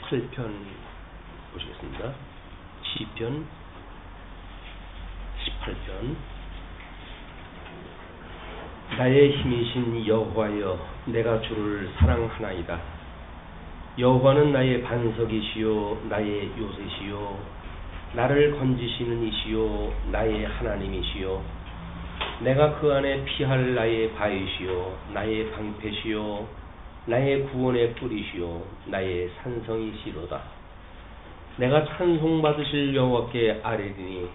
18편 보시겠습니다. 시편 18편. 나의 힘이신 여호와여, 내가 주를 사랑하나이다. 여호와는 나의 반석이시요 나의 요새시요 나를 건지시는 이시요 나의 하나님이시요 내가 그 안에 피할 나의 바위시요 나의 방패시요 나의 구원의 뿌리시요 나의 산성이시로다. 내가 찬송받으실 여호와께 아뢰리니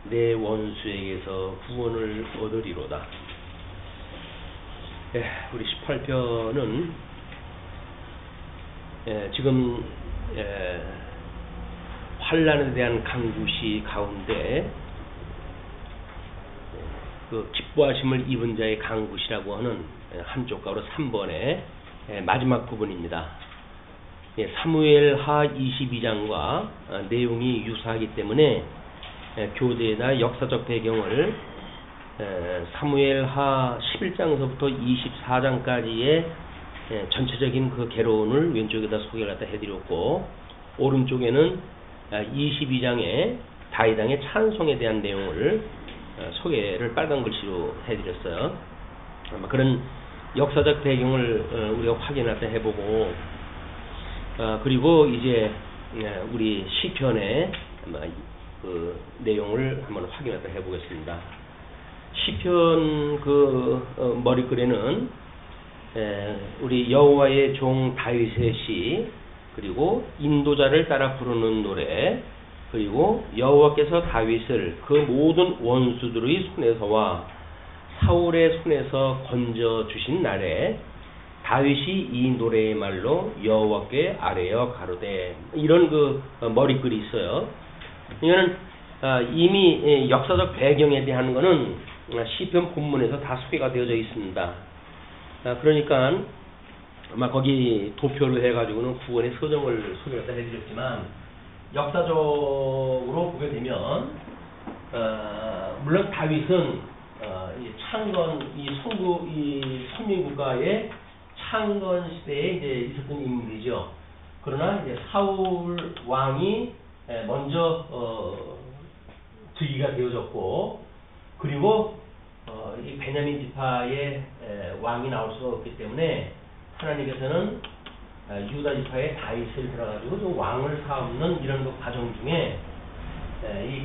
내 원수에게서 구원을 얻으리로다. 우리 18편은 지금 환난에 대한 간구시 가운데 그 기뻐하심을 입은 자의 간구시라고 하는 한쪽 가로 3번의 마지막 부분입니다. 사무엘하 22장과 내용이 유사하기 때문에 교대나 역사적 배경을 사무엘하 11장서부터 24장까지의 전체적인 그 개론을 왼쪽에다 소개를 갖다 해드렸고, 오른쪽에는 22장의 다윗 왕의 찬송에 대한 내용을 소개를 빨간 글씨로 해드렸어요. 그런 역사적 배경을 우리가 확인을 해보고, 그리고 이제 우리 시편의 그 내용을 한번 확인을 해보겠습니다. 시편 그 머리글에는 우리 여호와의 종 다윗의 시, 그리고 인도자를 따라 부르는 노래, 그리고 여호와께서 다윗을 그 모든 원수들의 손에서와 사울의 손에서 건져 주신 날에 다윗이 이 노래의 말로 여호와께 아뢰어 가로되, 이런 그 머리글이 있어요. 이거는 이미 역사적 배경에 대한 거는 시편 본문에서 다 소개가 되어져 있습니다. 그러니까 아마 거기 도표를 해가지고는 구원의 서정을 소개를 해드렸지만, 역사적으로 보게 되면 물론 다윗은 이 창건, 이 선민국가의 창건 시대에 이제 있었던 인물이죠. 그러나 이제 사울 왕이 먼저 즉위가 되어졌고, 그리고 이 베냐민 지파의 왕이 나올 수가 없기 때문에 하나님께서는 유다 지파의 다윗을 들어가지고 좀 왕을 삼는 이런 그 과정 중에 이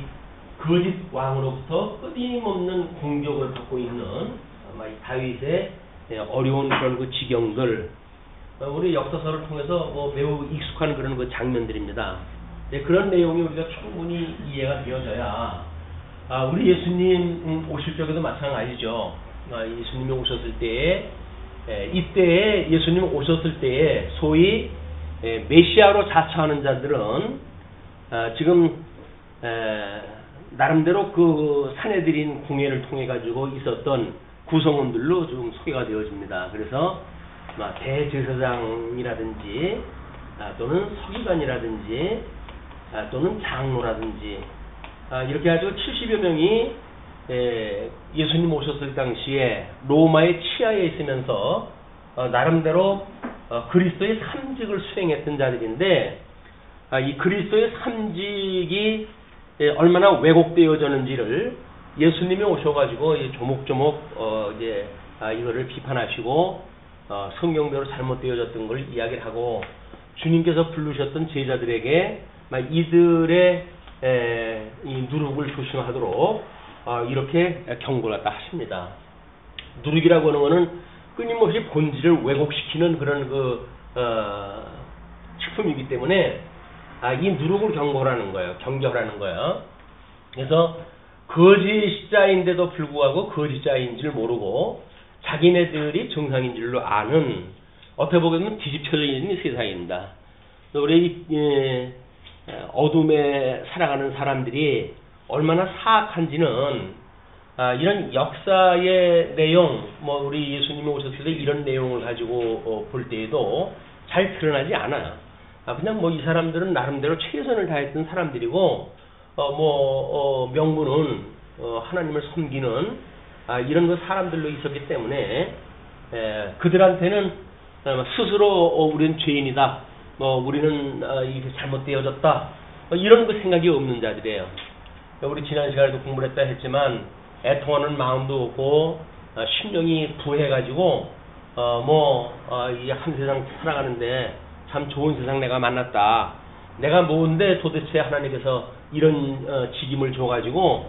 거짓 왕으로부터 끊임없는 공격을 받고 있는 아마 이 다윗의 어려운 그런 그 지경들, 우리 역사서를 통해서 매우 익숙한 그런 그 장면들입니다. 그런 내용이 우리가 충분히 이해가 되어져야 우리 예수님 오실 적에도 마찬가지죠. 예수님이 오셨을 때에, 이때에 예수님 오셨을 때에 소위 메시아로 자처하는 자들은 지금 나름대로 그 사내들인 공예를 통해 가지고 있었던 구성원들로 좀 소개가 되어집니다. 그래서 대제사장이라든지 또는 서기관이라든지 또는 장로라든지 이렇게 가지고 70여 명이 예수님 오셨을 당시에 로마의 치하에 있으면서 나름대로 그리스도의 삼직을 수행했던 자들인데, 이 그리스도의 삼직이 얼마나 왜곡되어졌는지를 예수님이 오셔가지고 조목조목 이제 이거를 비판하시고 성경대로 잘못되어졌던 걸 이야기를 하고, 주님께서 부르셨던 제자들에게 이들의 이 누룩을 조심하도록 이렇게 경고를 갖다 하십니다. 누룩이라고 하는 것은 끊임없이 본질을 왜곡시키는 그런 그 식품이기 때문에 이 누룩을 경고하는 거예요. 경계하라는 거예요. 그래서 거짓자인데도 불구하고 거짓자인 줄 모르고 자기네들이 정상인 줄로 아는, 어떻게 보면 뒤집혀져 있는 세상입니다. 우리 어둠에 살아가는 사람들이 얼마나 사악한지는 이런 역사의 내용, 우리 예수님이 오셨을 때 이런 내용을 가지고 볼 때에도 잘 드러나지 않아요. 그냥 이 사람들은 나름대로 최선을 다했던 사람들이고, 명분은 하나님을 섬기는 이런 그 사람들로 있었기 때문에 그들한테는 스스로 우리는 죄인이다, 뭐 우리는 이게 잘못되어졌다 이런 그 생각이 없는 자들이에요. 우리 지난 시간에도 공부를 했다 했지만 애통하는 마음도 없고 심령이 부해가지고 이 한 세상 살아가는데 참 좋은 세상 내가 만났다. 내가 뭔데 도대체 하나님께서 이런 직임을 줘가지고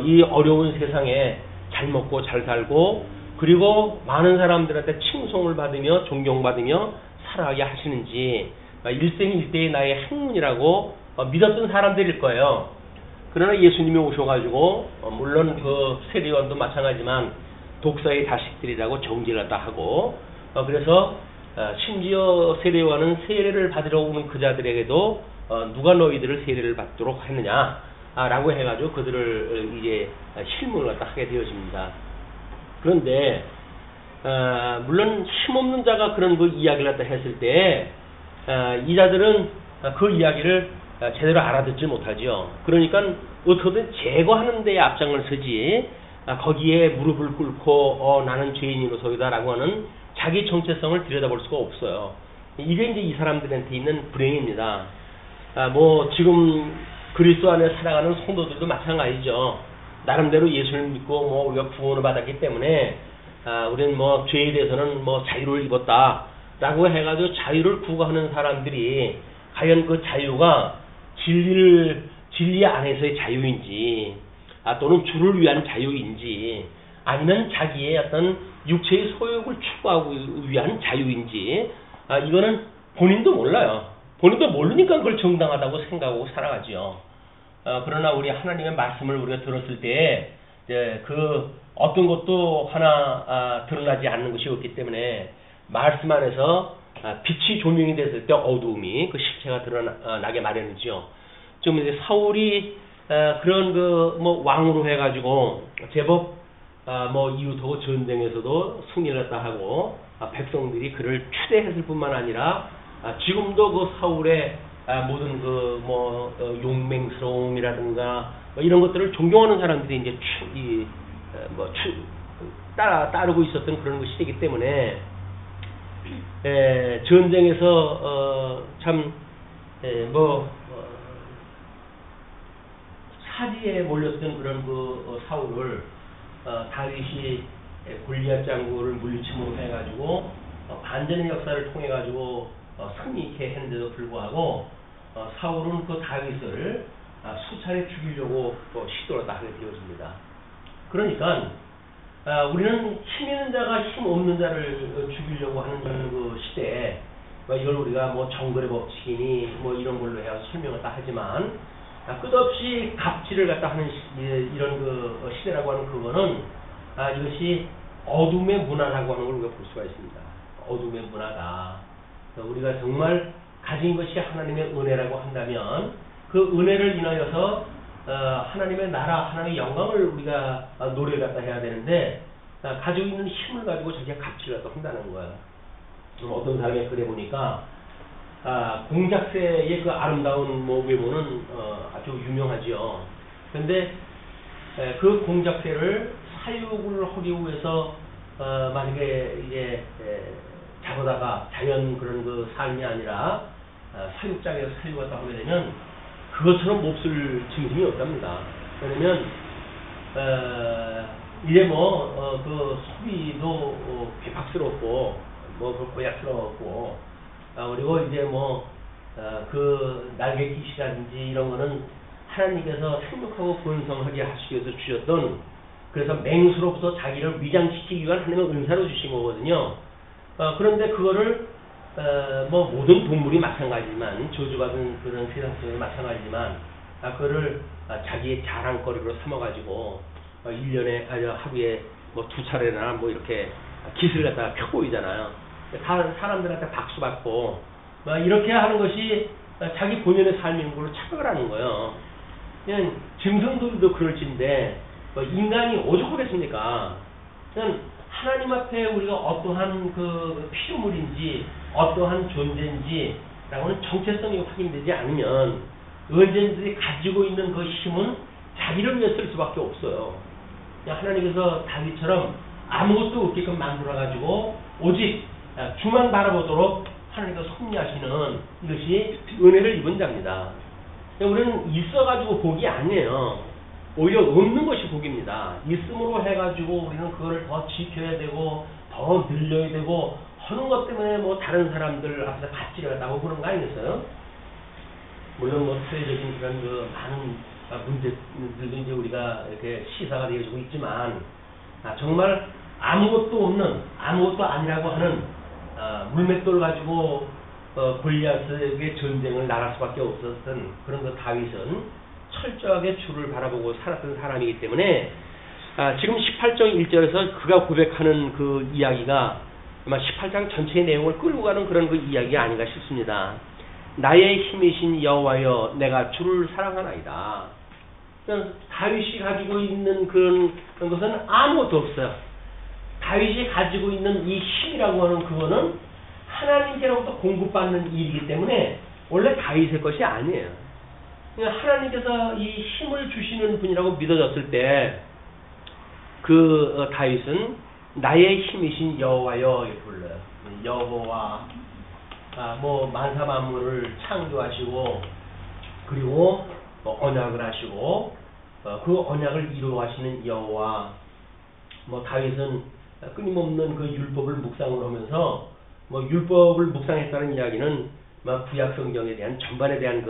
이 어려운 세상에 잘 먹고 잘 살고 그리고 많은 사람들한테 칭송을 받으며 존경받으며 살아가게 하시는지 일생일대의 나의 행운이라고 믿었던 사람들일 거예요. 그러나 예수님이 오셔가지고 물론 그 세례요한도 마찬가지지만 독사의 자식들이라고 정죄를 갖다 하고 그래서 심지어 세례요한은 세례를 받으러 오는 그 자들에게도 누가 너희들을 세례를 받도록 했느냐 라고 해가지고 그들을 이제 실문을 갖다 하게 되어집니다. 그런데 물론 힘없는 자가 그런 그 이야기를 갖다 했을 때 이 자들은 그 이야기를 제대로 알아듣지 못하죠. 그러니까 어떻게든 제거하는 데에 앞장을 서지 거기에 무릎을 꿇고 나는 죄인으로서이다 라고 하는 자기 정체성을 들여다볼 수가 없어요. 이게 이제 이 사람들한테 있는 불행입니다. 지금 그리스도 안에 살아가는 성도들도 마찬가지죠. 나름대로 예수를 믿고 우리가 구원을 받았기 때문에 우리는 죄에 대해서는 자유를 입었다 라고 해가지고 자유를 구가하는 사람들이 과연 그 자유가 진리 안에서의 자유인지 또는 주를 위한 자유인지 아니면 자기의 어떤 육체의 소욕을 추구하기 위한 자유인지 이거는 본인도 몰라요. 본인도 모르니까 그걸 정당하다고 생각하고 살아가지요. 그러나 우리 하나님의 말씀을 우리가 들었을 때 그 어떤 것도 하나 드러나지 않는 것이 없기 때문에 말씀 안에서 빛이 조명이 됐을 때 어두움이 그 실체가 드러나게 마련이죠. 지금 이제 사울이 그런 왕으로 해가지고 제법 이웃하고 전쟁에서도 승리를 했다 하고 백성들이 그를 추대했을 뿐만 아니라 지금도 그 사울의 모든 용맹스러움이라든가 이런 것들을 존경하는 사람들이 이제 따르고 있었던 그런 것이기 때문에 전쟁에서 사지에 몰렸던 그런 사울을 다윗이 골리앗 장군을 물리침으로 해가지고 반전의 역사를 통해 가지고 승리케 했는데도 불구하고 사울은 그 다윗을 수차례 죽이려고 시도를 다 하게 되어집니다. 그러니까 우리는 힘 있는 자가 힘 없는 자를 죽이려고 하는 그 시대에 이걸 우리가 정글의 법칙이니 이런 걸로 해서 설명을 다 하지만 끝없이 갑질을 갖다 하는 이런 그 시대라고 하는 그거는 이것이 어둠의 문화라고 하는 걸 우리가 볼 수가 있습니다. 어둠의 문화다. 우리가 정말 가진 것이 하나님의 은혜라고 한다면 그 은혜를 인하여서 하나님의 나라, 하나님의 영광을 우리가 노래 갖다 해야 되는데 가지고 있는 힘을 가지고 자기가 갑질을 갖다 한다는 거예요. 어떤 사람의 글에 보니까 공작새의 그 아름다운 외모는 아주 유명하지요. 그런데 그 공작새를 사육을 하기 위해서 만약에 이제 잡아다가 자연 그런 그 삶이 아니라 사육장에서 사육을 하게 되면 그것처럼 몹쓸 증심이 없답니다. 왜냐면 이제 그 소리도 괴팍스럽고 그 고약스럽고 그리고 이제 그 날개짓이라든지 이런 거는 하나님께서 생육하고 번성하게 하시기 위해서 주셨던 그래서 맹수로부터 자기를 위장시키기 위한 하나님의 은사로 주신 거거든요. 그런데 그거를 모든 동물이 마찬가지지만 저주받은 그런 세상 속에 마찬가지지만 그거를 자기의 자랑거리로 삼아가지고 1년에 하루에 2차례나 이렇게 깃을 갖다가 펴 보이잖아요. 사람들한테 박수 받고 이렇게 하는 것이 자기 본연의 삶인 걸로 착각을 하는 거예요. 그냥 짐승들도 그럴진데 인간이 오죽하겠습니까? 그냥 하나님 앞에 우리가 어떠한 그 피조물인지 어떠한 존재인지라고는 정체성이 확인되지 않으면 언제든지 가지고 있는 그 힘은 자기를 위해 쓸 수밖에 없어요. 그냥 하나님께서 다윗처럼 아무것도 없게끔 만들어가지고 오직 주만 바라보도록 하나님께서 섭리하시는 이것이 은혜를 입은 자입니다. 우리는 있어가지고 복이 아니에요. 오히려 없는 것이 복입니다. 있음으로 해가지고 우리는 그거를 더 지켜야 되고 더 늘려야 되고 하는 것 때문에 뭐 다른 사람들 앞에서 가치려다고 그런 거 아니겠어요? 물론 뭐 사회적인 그런 그 많은 문제들도 이제 우리가 이렇게 시사가 되어지고 있지만 정말 아무것도 없는 아무것도 아니라고 하는 물맷돌 가지고 골리앗에게 전쟁을 나갈 수밖에 없었던 그런 그 다윗은 철저하게 주를 바라보고 살았던 사람이기 때문에 지금 18장 1절에서 그가 고백하는 그 이야기가 아마 18장 전체의 내용을 끌고 가는 그런 그 이야기 아닌가 싶습니다. 나의 힘이신 여호와여 내가 주를 사랑하나이다. 다윗이 가지고 있는 그런 것은 아무것도 없어요. 다윗이 가지고 있는 이 힘이라고 하는 그거는 하나님께로부터 공급받는 일이기 때문에 원래 다윗의 것이 아니에요. 하나님께서 이 힘을 주시는 분이라고 믿어졌을 때 그 다윗은 나의 힘이신 여호와여 이렇게 불러요. 여호와 뭐 만사 만물을 창조하시고 그리고 언약을 하시고 그 언약을 이루어하시는 여호와. 뭐 다윗은 끊임없는 그 율법을 묵상을 하면서 뭐 율법을 묵상했다는 이야기는 구약 성경에 대한 전반에 대한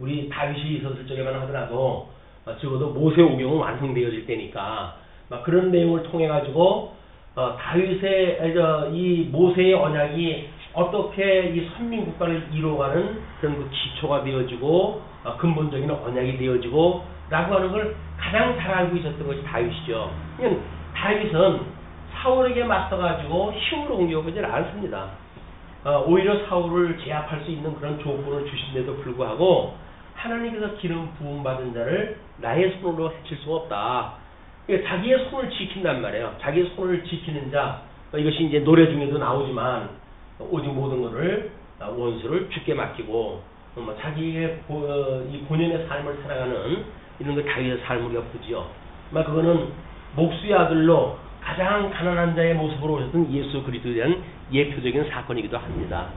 우리 다윗이 있었을 적에만 하더라도 적어도 모세오경은 완성되어질 때니까 그런 내용을 통해 가지고 다윗의 이 모세의 언약이 어떻게 이 선민국가를 이루어가는 그런 그 기초가 되어지고 근본적인 언약이 되어지고 라고 하는 걸 가장 잘 알고 있었던 것이 다윗이죠. 그냥 다윗은 사울에게 맞서가지고 힘으로 공격하지 않습니다. 오히려 사울을 제압할 수 있는 그런 조건을 주신데도 불구하고 하나님께서 기름 부음 받은 자를 나의 손으로 해칠 수가 없다. 그러니까 자기의 손을 지킨단 말이에요. 자기의 손을 지키는 자, 이것이 이제 노래 중에도 나오지만 오직 모든 것을 원수를 주께 맡기고 자기의 이 본연의 삶을 살아가는 이런 그 다윗의 삶을 우리가 보지요. 그거는 목수의 아들로 가장 가난한 자의 모습으로 오셨던 예수 그리스도에 대한 예표적인 사건이기도 합니다.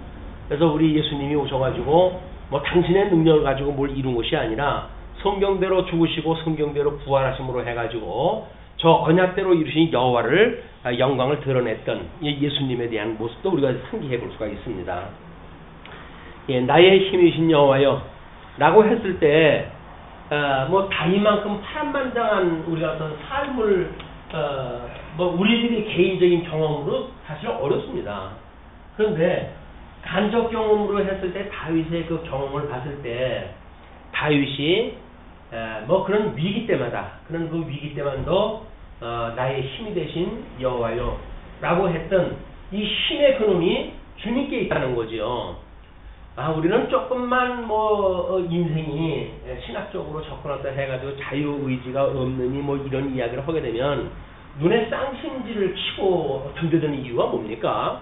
그래서 우리 예수님이 오셔가지고 뭐 당신의 능력을 가지고 뭘 이룬 것이 아니라 성경대로 죽으시고 성경대로 부활하심으로 해가지고 저 언약대로 이루신 여호와를 영광을 드러냈던 예수님에 대한 모습도 우리가 상기해 볼 수가 있습니다. 나의 힘이신 여호와여 라고 했을 때 뭐 다윗만큼 파란만장한 우리가 어떤 삶을 우리들이 개인적인 경험으로 사실 어렵습니다. 그런데 간접 경험으로 했을 때 다윗의 그 경험을 봤을 때 다윗이 그런 위기 때마다 그런 그 위기 때만도 나의 힘이 되신 여호와여 라고 했던 이 힘의 근원이 주님께 있다는 거죠. 우리는 조금만 인생이 신학적으로 접근하다 해가지고 자유의지가 없느니 이런 이야기를 하게 되면 눈에 쌍심지를 치고 덤벼드는 이유가 뭡니까?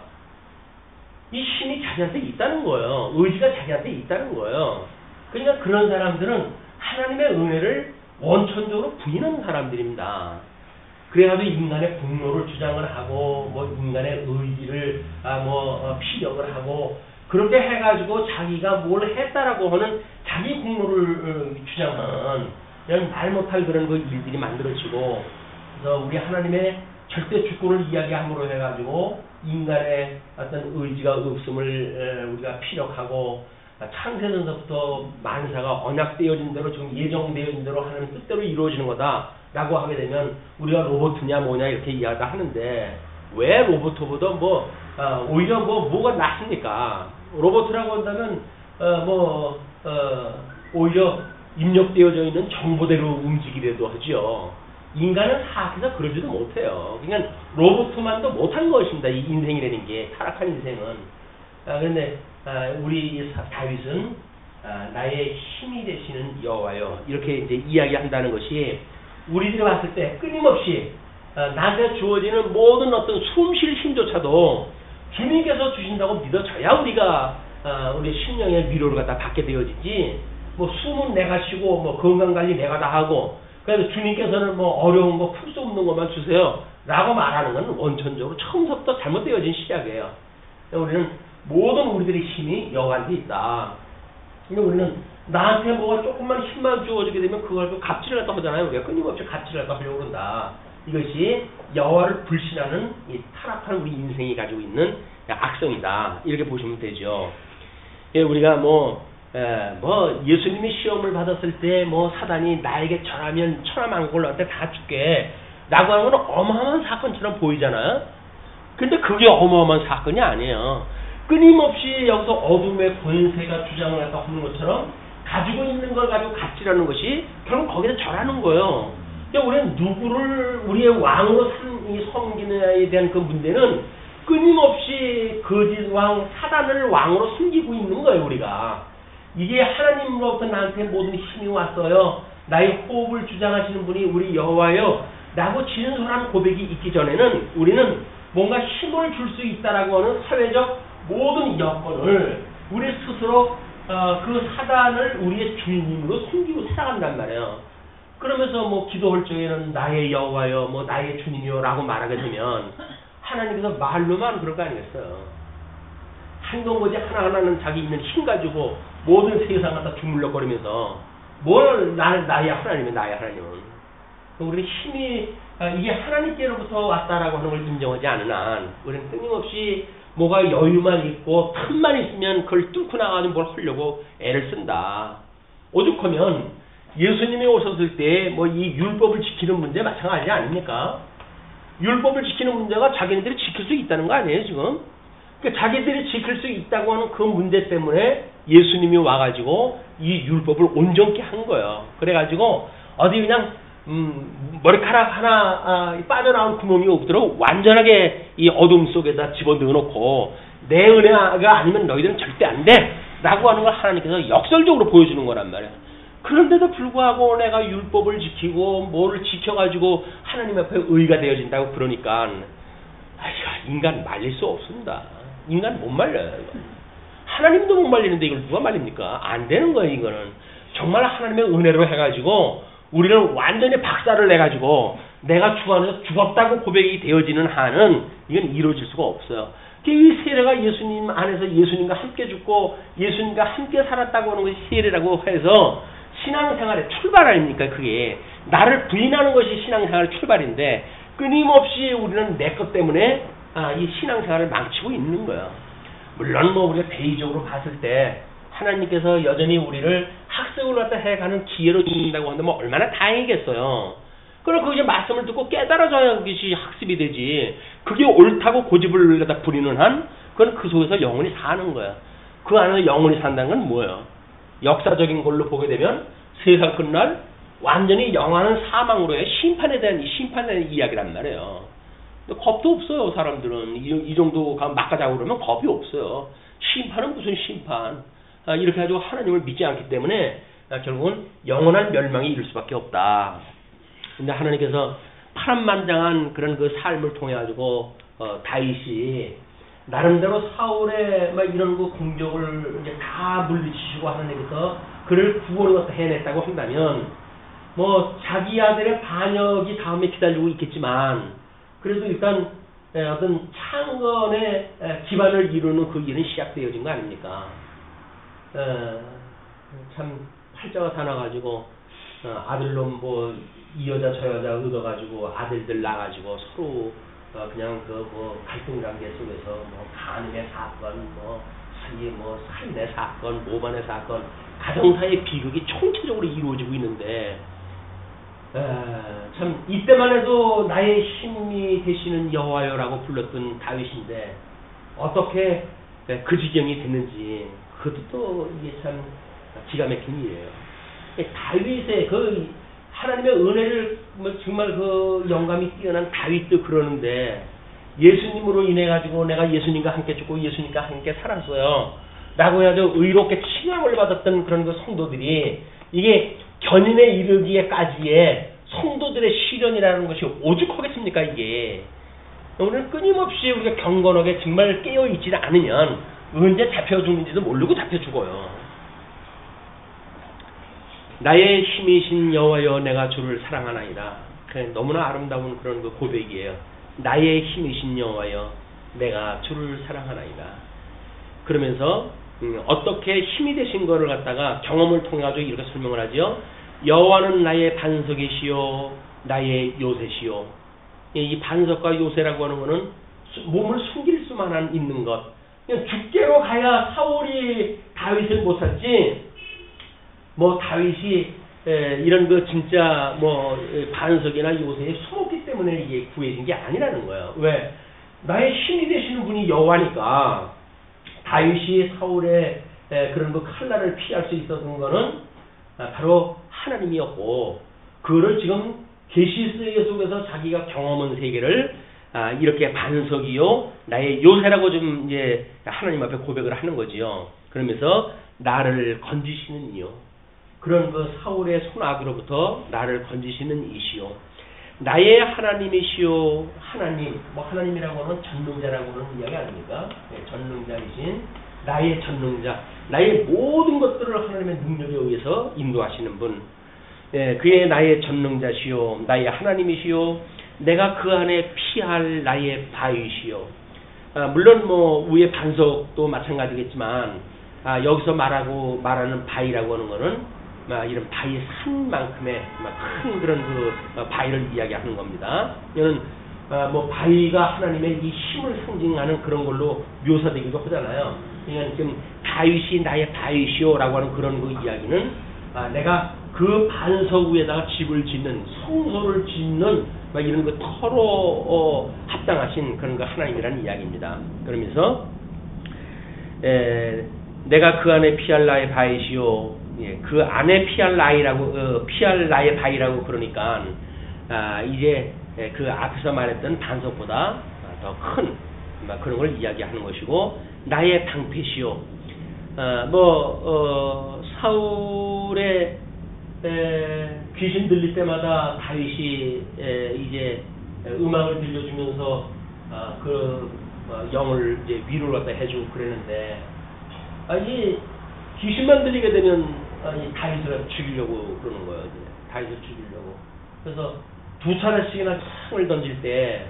이 힘이 자기한테 있다는 거예요. 의지가 자기한테 있다는 거예요. 그러니까 그런 사람들은 하나님의 은혜를 원천적으로 부인하는 사람들입니다. 그래가지고 인간의 분노를 주장을 하고 인간의 의지를 피력을 하고 그렇게 해가지고 자기가 뭘 했다라고 하는 자기 공로를 주장하는 이런 말 못할 그런 그 일들이 만들어지고 그래서 우리 하나님의 절대 주권을 이야기함으로 해가지고 인간의 어떤 의지가 없음을 우리가 피력하고 창세전서부터 만사가 언약되어진 대로 지금 예정되어진 대로 하나님의 뜻대로 이루어지는 거다라고 하게 되면 우리가 로봇이냐 뭐냐 이렇게 이야기를 하는데 왜 로봇보다 오히려 뭐가 낫습니까? 로봇이라고 한다면 오히려 입력되어져 있는 정보대로 움직이려도 하죠. 인간은 사악해서 그러지도 못해요. 그러니까 로봇만도 못한 것입니다. 이 인생이라는 게 타락한 인생은. 그런데 우리 다윗은 나의 힘이 되시는 여호와여 이렇게 이제 이야기한다는 것이 우리들이 봤을 때 끊임없이 나한테 주어지는 모든 어떤 숨쉴 힘조차도 주님께서 주신다고 믿어져야 우리가 우리 심령의 위로를 갖다 받게 되어지지. 숨은 내가 쉬고 건강관리 내가 다 하고 그래서 주님께서는 어려운 거 풀 수 없는 것만 주세요 라고 말하는 건 원천적으로 처음부터 잘못되어진 시작이에요. 우리는 모든 우리들의 힘이 여호와한테 있다. 근데 우리는 나한테 뭐가 조금만 힘만 주어지게 되면 그걸 가지고 갑질을 갖다 하잖아요. 우리가 끊임없이 갑질을 갖다 하려고 그런다. 이것이 여호와를 불신하는 이 타락한 우리 인생이 가지고 있는 악성이다. 이렇게 보시면 되죠. 예, 우리가 예수님이 시험을 받았을 때 사단이 나에게 절하면 천하만국을 너한테 다 줄게 라고 하는 건 어마어마한 사건처럼 보이잖아요. 근데 그게 어마어마한 사건이 아니에요. 끊임없이 여기서 어둠의 권세가 주장을 갖다 하는 것처럼 가지고 있는 걸 가지고 갑질하는 것이 결국 거기서 절하는 거예요. 그러니까 우리는 누구를 우리의 왕으로 섬기느냐에 대한 그 문제는 끊임없이 거짓 왕 사단을 왕으로 섬기고 있는 거예요. 우리가 이게 하나님으로부터 나한테 모든 힘이 왔어요. 나의 호흡을 주장하시는 분이 우리 여호와요 라고 진솔한 고백이 있기 전에는 우리는 뭔가 힘을 줄 수 있다라고 하는 사회적 모든 여건을 우리 스스로 그 사단을 우리의 주님으로 섬기고 살아간단 말이에요. 그러면서 기도할 적에는 나의 여호와여 나의 주님이여 라고 말하게 되면 하나님께서 말로만 그럴 거 아니겠어요. 한동거지 하나하나는 자기 있는 힘 가지고 모든 세상 갖다 주물럭거리면서 나의 하나님은 나의 하나님은 우리 힘이 이게 하나님께로부터 왔다라고 하는 걸 인정하지 않은 한 우리는 끊임없이 뭐가 여유만 있고 틈만 있으면 그걸 뚫고 나가서 뭘 하려고 애를 쓴다. 오죽하면 예수님이 오셨을 때 이 율법을 지키는 문제 마찬가지 아닙니까? 율법을 지키는 문제가 자기네들이 지킬 수 있다는 거 아니에요 지금? 그러니까 자기들이 지킬 수 있다고 하는 그 문제 때문에 예수님이 와가지고 이 율법을 온전케 한 거예요. 그래가지고 어디 그냥 머리카락 하나 빠져나온 구멍이 없도록 완전하게 이 어둠 속에다 집어넣어 놓고 내 은혜가 아니면 너희들은 절대 안 돼 라고 하는 걸 하나님께서 역설적으로 보여주는 거란 말이야. 그런데도 불구하고 내가 율법을 지키고 뭐를 지켜가지고 하나님 앞에 의가 되어진다고 그러니까 인간 말릴 수 없습니다. 인간 못 말려요. 하나님도 못 말리는데 이걸 누가 말립니까? 안 되는 거예요. 이거는 정말 하나님의 은혜로 해가지고 우리를 완전히 박살을 내가지고 내가 주 안에서 죽었다고 고백이 되어지는 한은 이건 이루어질 수가 없어요. 이 세례가 예수님 안에서 예수님과 함께 죽고 예수님과 함께 살았다고 하는 것이 세례라고 해서 신앙생활의 출발 아닙니까? 그게 나를 부인하는 것이 신앙생활의 출발인데 끊임없이 우리는 내 것 때문에 이 신앙생활을 망치고 있는 거예요. 물론 우리가 대의적으로 봤을 때 하나님께서 여전히 우리를 학습을 갖다 해가는 기회로 주신다고 한다면 얼마나 다행이겠어요. 그럼 그 이제 말씀을 듣고 깨달아져야 그것이 학습이 되지. 그게 옳다고 고집을 갖다 부리는 한 그건 그 속에서 영원히 사는 거야. 그 안에서 영원히 산다는 건 뭐예요? 역사적인 걸로 보게 되면 세상 끝날 완전히 영원한 사망으로의 심판에 대한 이야기란 말이에요. 근데 겁도 없어요. 사람들은 이 정도 막가자고 그러면 겁이 없어요. 심판은 무슨 심판? 이렇게 가지고 하나님을 믿지 않기 때문에 결국은 영원한 멸망이 이룰 수밖에 없다. 근데 하나님께서 파란만장한 그런 그 삶을 통해 가지고 다윗이 나름대로 사울의 이런 그 공격을 이제 다 물리치시고 하나님께서 그를 구원을 해냈다고 한다면 자기 아들의 반역이 다음에 기다리고 있겠지만 그래도 일단 어떤 창건의 기반을 이루는 그 일은 시작되어진 거 아닙니까? 참 팔자가 다 나가지고 아들놈 이 여자 저 여자 얻어가지고 아들들 나가지고 서로 그냥 갈등 관계 속에서 간음의 사건, 살인의 사건, 모반의 사건, 가정사의 비극이 총체적으로 이루어지고 있는데 참 이때만 해도 나의 힘이 되시는 여호와여라고 불렀던 다윗인데 어떻게 그 지경이 됐는지 그것도 또 이게 참 기가 막힌 일이에요. 다윗의 하나님의 은혜를 정말 영감이 뛰어난 다윗도 그러는데 예수님으로 인해 가지고 내가 예수님과 함께 죽고 예수님과 함께 살았어요 라고 해서 의롭게 칭함을 받았던 그런 그 성도들이 이게 견인에 이르기에까지의 성도들의 시련이라는 것이 오죽하겠습니까? 이게 우리는 끊임없이 우리가 경건하게 정말 깨어있지 않으면 언제 잡혀 죽는지도 모르고 잡혀 죽어요. 나의 힘이신 여호와여 내가 주를 사랑하나이다. 너무나 아름다운 그런 그 고백이에요. 나의 힘이신 여호와여 내가 주를 사랑하나이다. 그러면서 어떻게 힘이 되신 거를 갖다가 경험을 통해 가지고 이렇게 설명을 하죠. 여호와는 나의 반석이시요 나의 요새시요. 이 반석과 요새라고 하는 거는 몸을 숨길 수만 있는 것. 그냥 죽게로 가야 사울이 다윗을 못 찾지. 뭐 다윗이 이런 그 진짜 뭐 반석이나 요새에 숨었기 때문에 이게 구해진 게 아니라는 거예요. 왜? 나의 힘이 되시는 분이 여호와니까. 다윗이 사울의 그런 그 칼날을 피할 수 있었던 거는 바로 하나님이었고, 그거를 지금 계시 속에서 자기가 경험한 세계를 이렇게 반석이요 나의 요새라고 좀 이제 하나님 앞에 고백을 하는 거지요. 그러면서 나를 건지시는 이요, 그런 그 사울의 손아귀로부터 나를 건지시는 이시요, 나의 하나님이시요. 하나님, 뭐 하나님이라고 하는 전능자라고 하는 이야기 아닙니까? 전능자이신 나의 전능자, 나의 모든 것들을 하나님의 능력에 의해서 인도하시는 분, 그의 나의 전능자시요 나의 하나님이시요, 내가 그 안에 피할 나의 바위시요. 물론 뭐 위에 반석도 마찬가지겠지만 여기서 말하는 바위라고 하는 거는 이런 바위 산만큼의 큰 그런 그 바위를 이야기하는 겁니다. 이거는 뭐 바위가 하나님의 이 힘을 상징하는 그런 걸로 묘사되기도 하잖아요. 그러니까 지금 다윗이 나의 바위시오라고 하는 그런 그 이야기는 내가 그 반석 위에다가 집을 짓는, 성소를 짓는 이런 그 터로 합당하신 그런 그 하나님이라는 이야기입니다. 그러면서 내가 그 안에 피할 나의 바위시오. 그 안에 피할 나의 바위라고 그러니까 이제 그 앞에서 말했던 반석보다 더 큰 그런 걸 이야기하는 것이고, 나의 방패시오. 사울의 귀신 들릴 때마다 다윗이 이제 음악을 들려주면서 영을 이제 위로를 갖다 해주고 그랬는데, 이 귀신만 들리게 되면 이 다윗을 죽이려고 그러는 거예요. 이제 다윗을 죽이려고. 그래서 2차례씩이나 창을 던질 때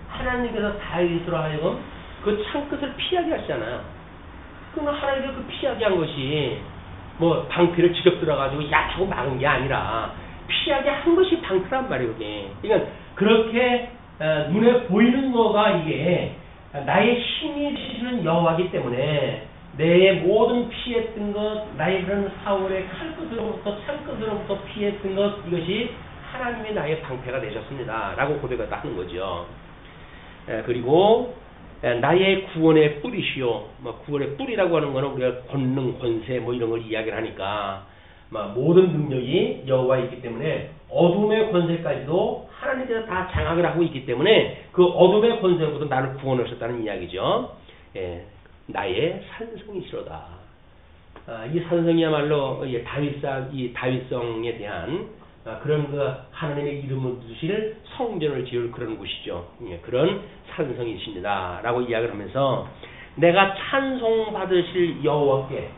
하나님께서 다윗으로 하여금 그 창끝을 피하게 하시잖아요. 그러면 하나님께서 그 피하게 한 것이 뭐 방패를 직접 들어가지고 야하고 막은 게 아니라 피하게 한 것이 방패란 말이에요. 그러니까 그렇게 눈에 보이는 거가 이게 나의 힘이 되시는 여호와이기 때문에 내 모든 피했던 것, 나의 그런 사울의 칼끝으로부터 창끝으로부터 피했던 것, 이것이 하나님이 나의 방패가 되셨습니다 라고 고백을 하는 거죠. 그리고 나의 구원의 뿌리시오. 구원의 뿌리라고 하는 거는 우리가 권능, 권세 이런 걸 이야기를 하니까 모든 능력이 여호와에 있기 때문에 어둠의 권세까지도 하나님께서 다 장악을 하고 있기 때문에 그 어둠의 권세로부터 나를 구원하셨다는 이야기죠. 나의 산성이시로다. 이 산성이야말로 이 다윗성에 대한 그런 그 하나님의 이름을 두실 성전을 지을 그런 곳이죠. 그런 산성이십니다 라고 이야기를 하면서 내가 찬송받으실 여호와께,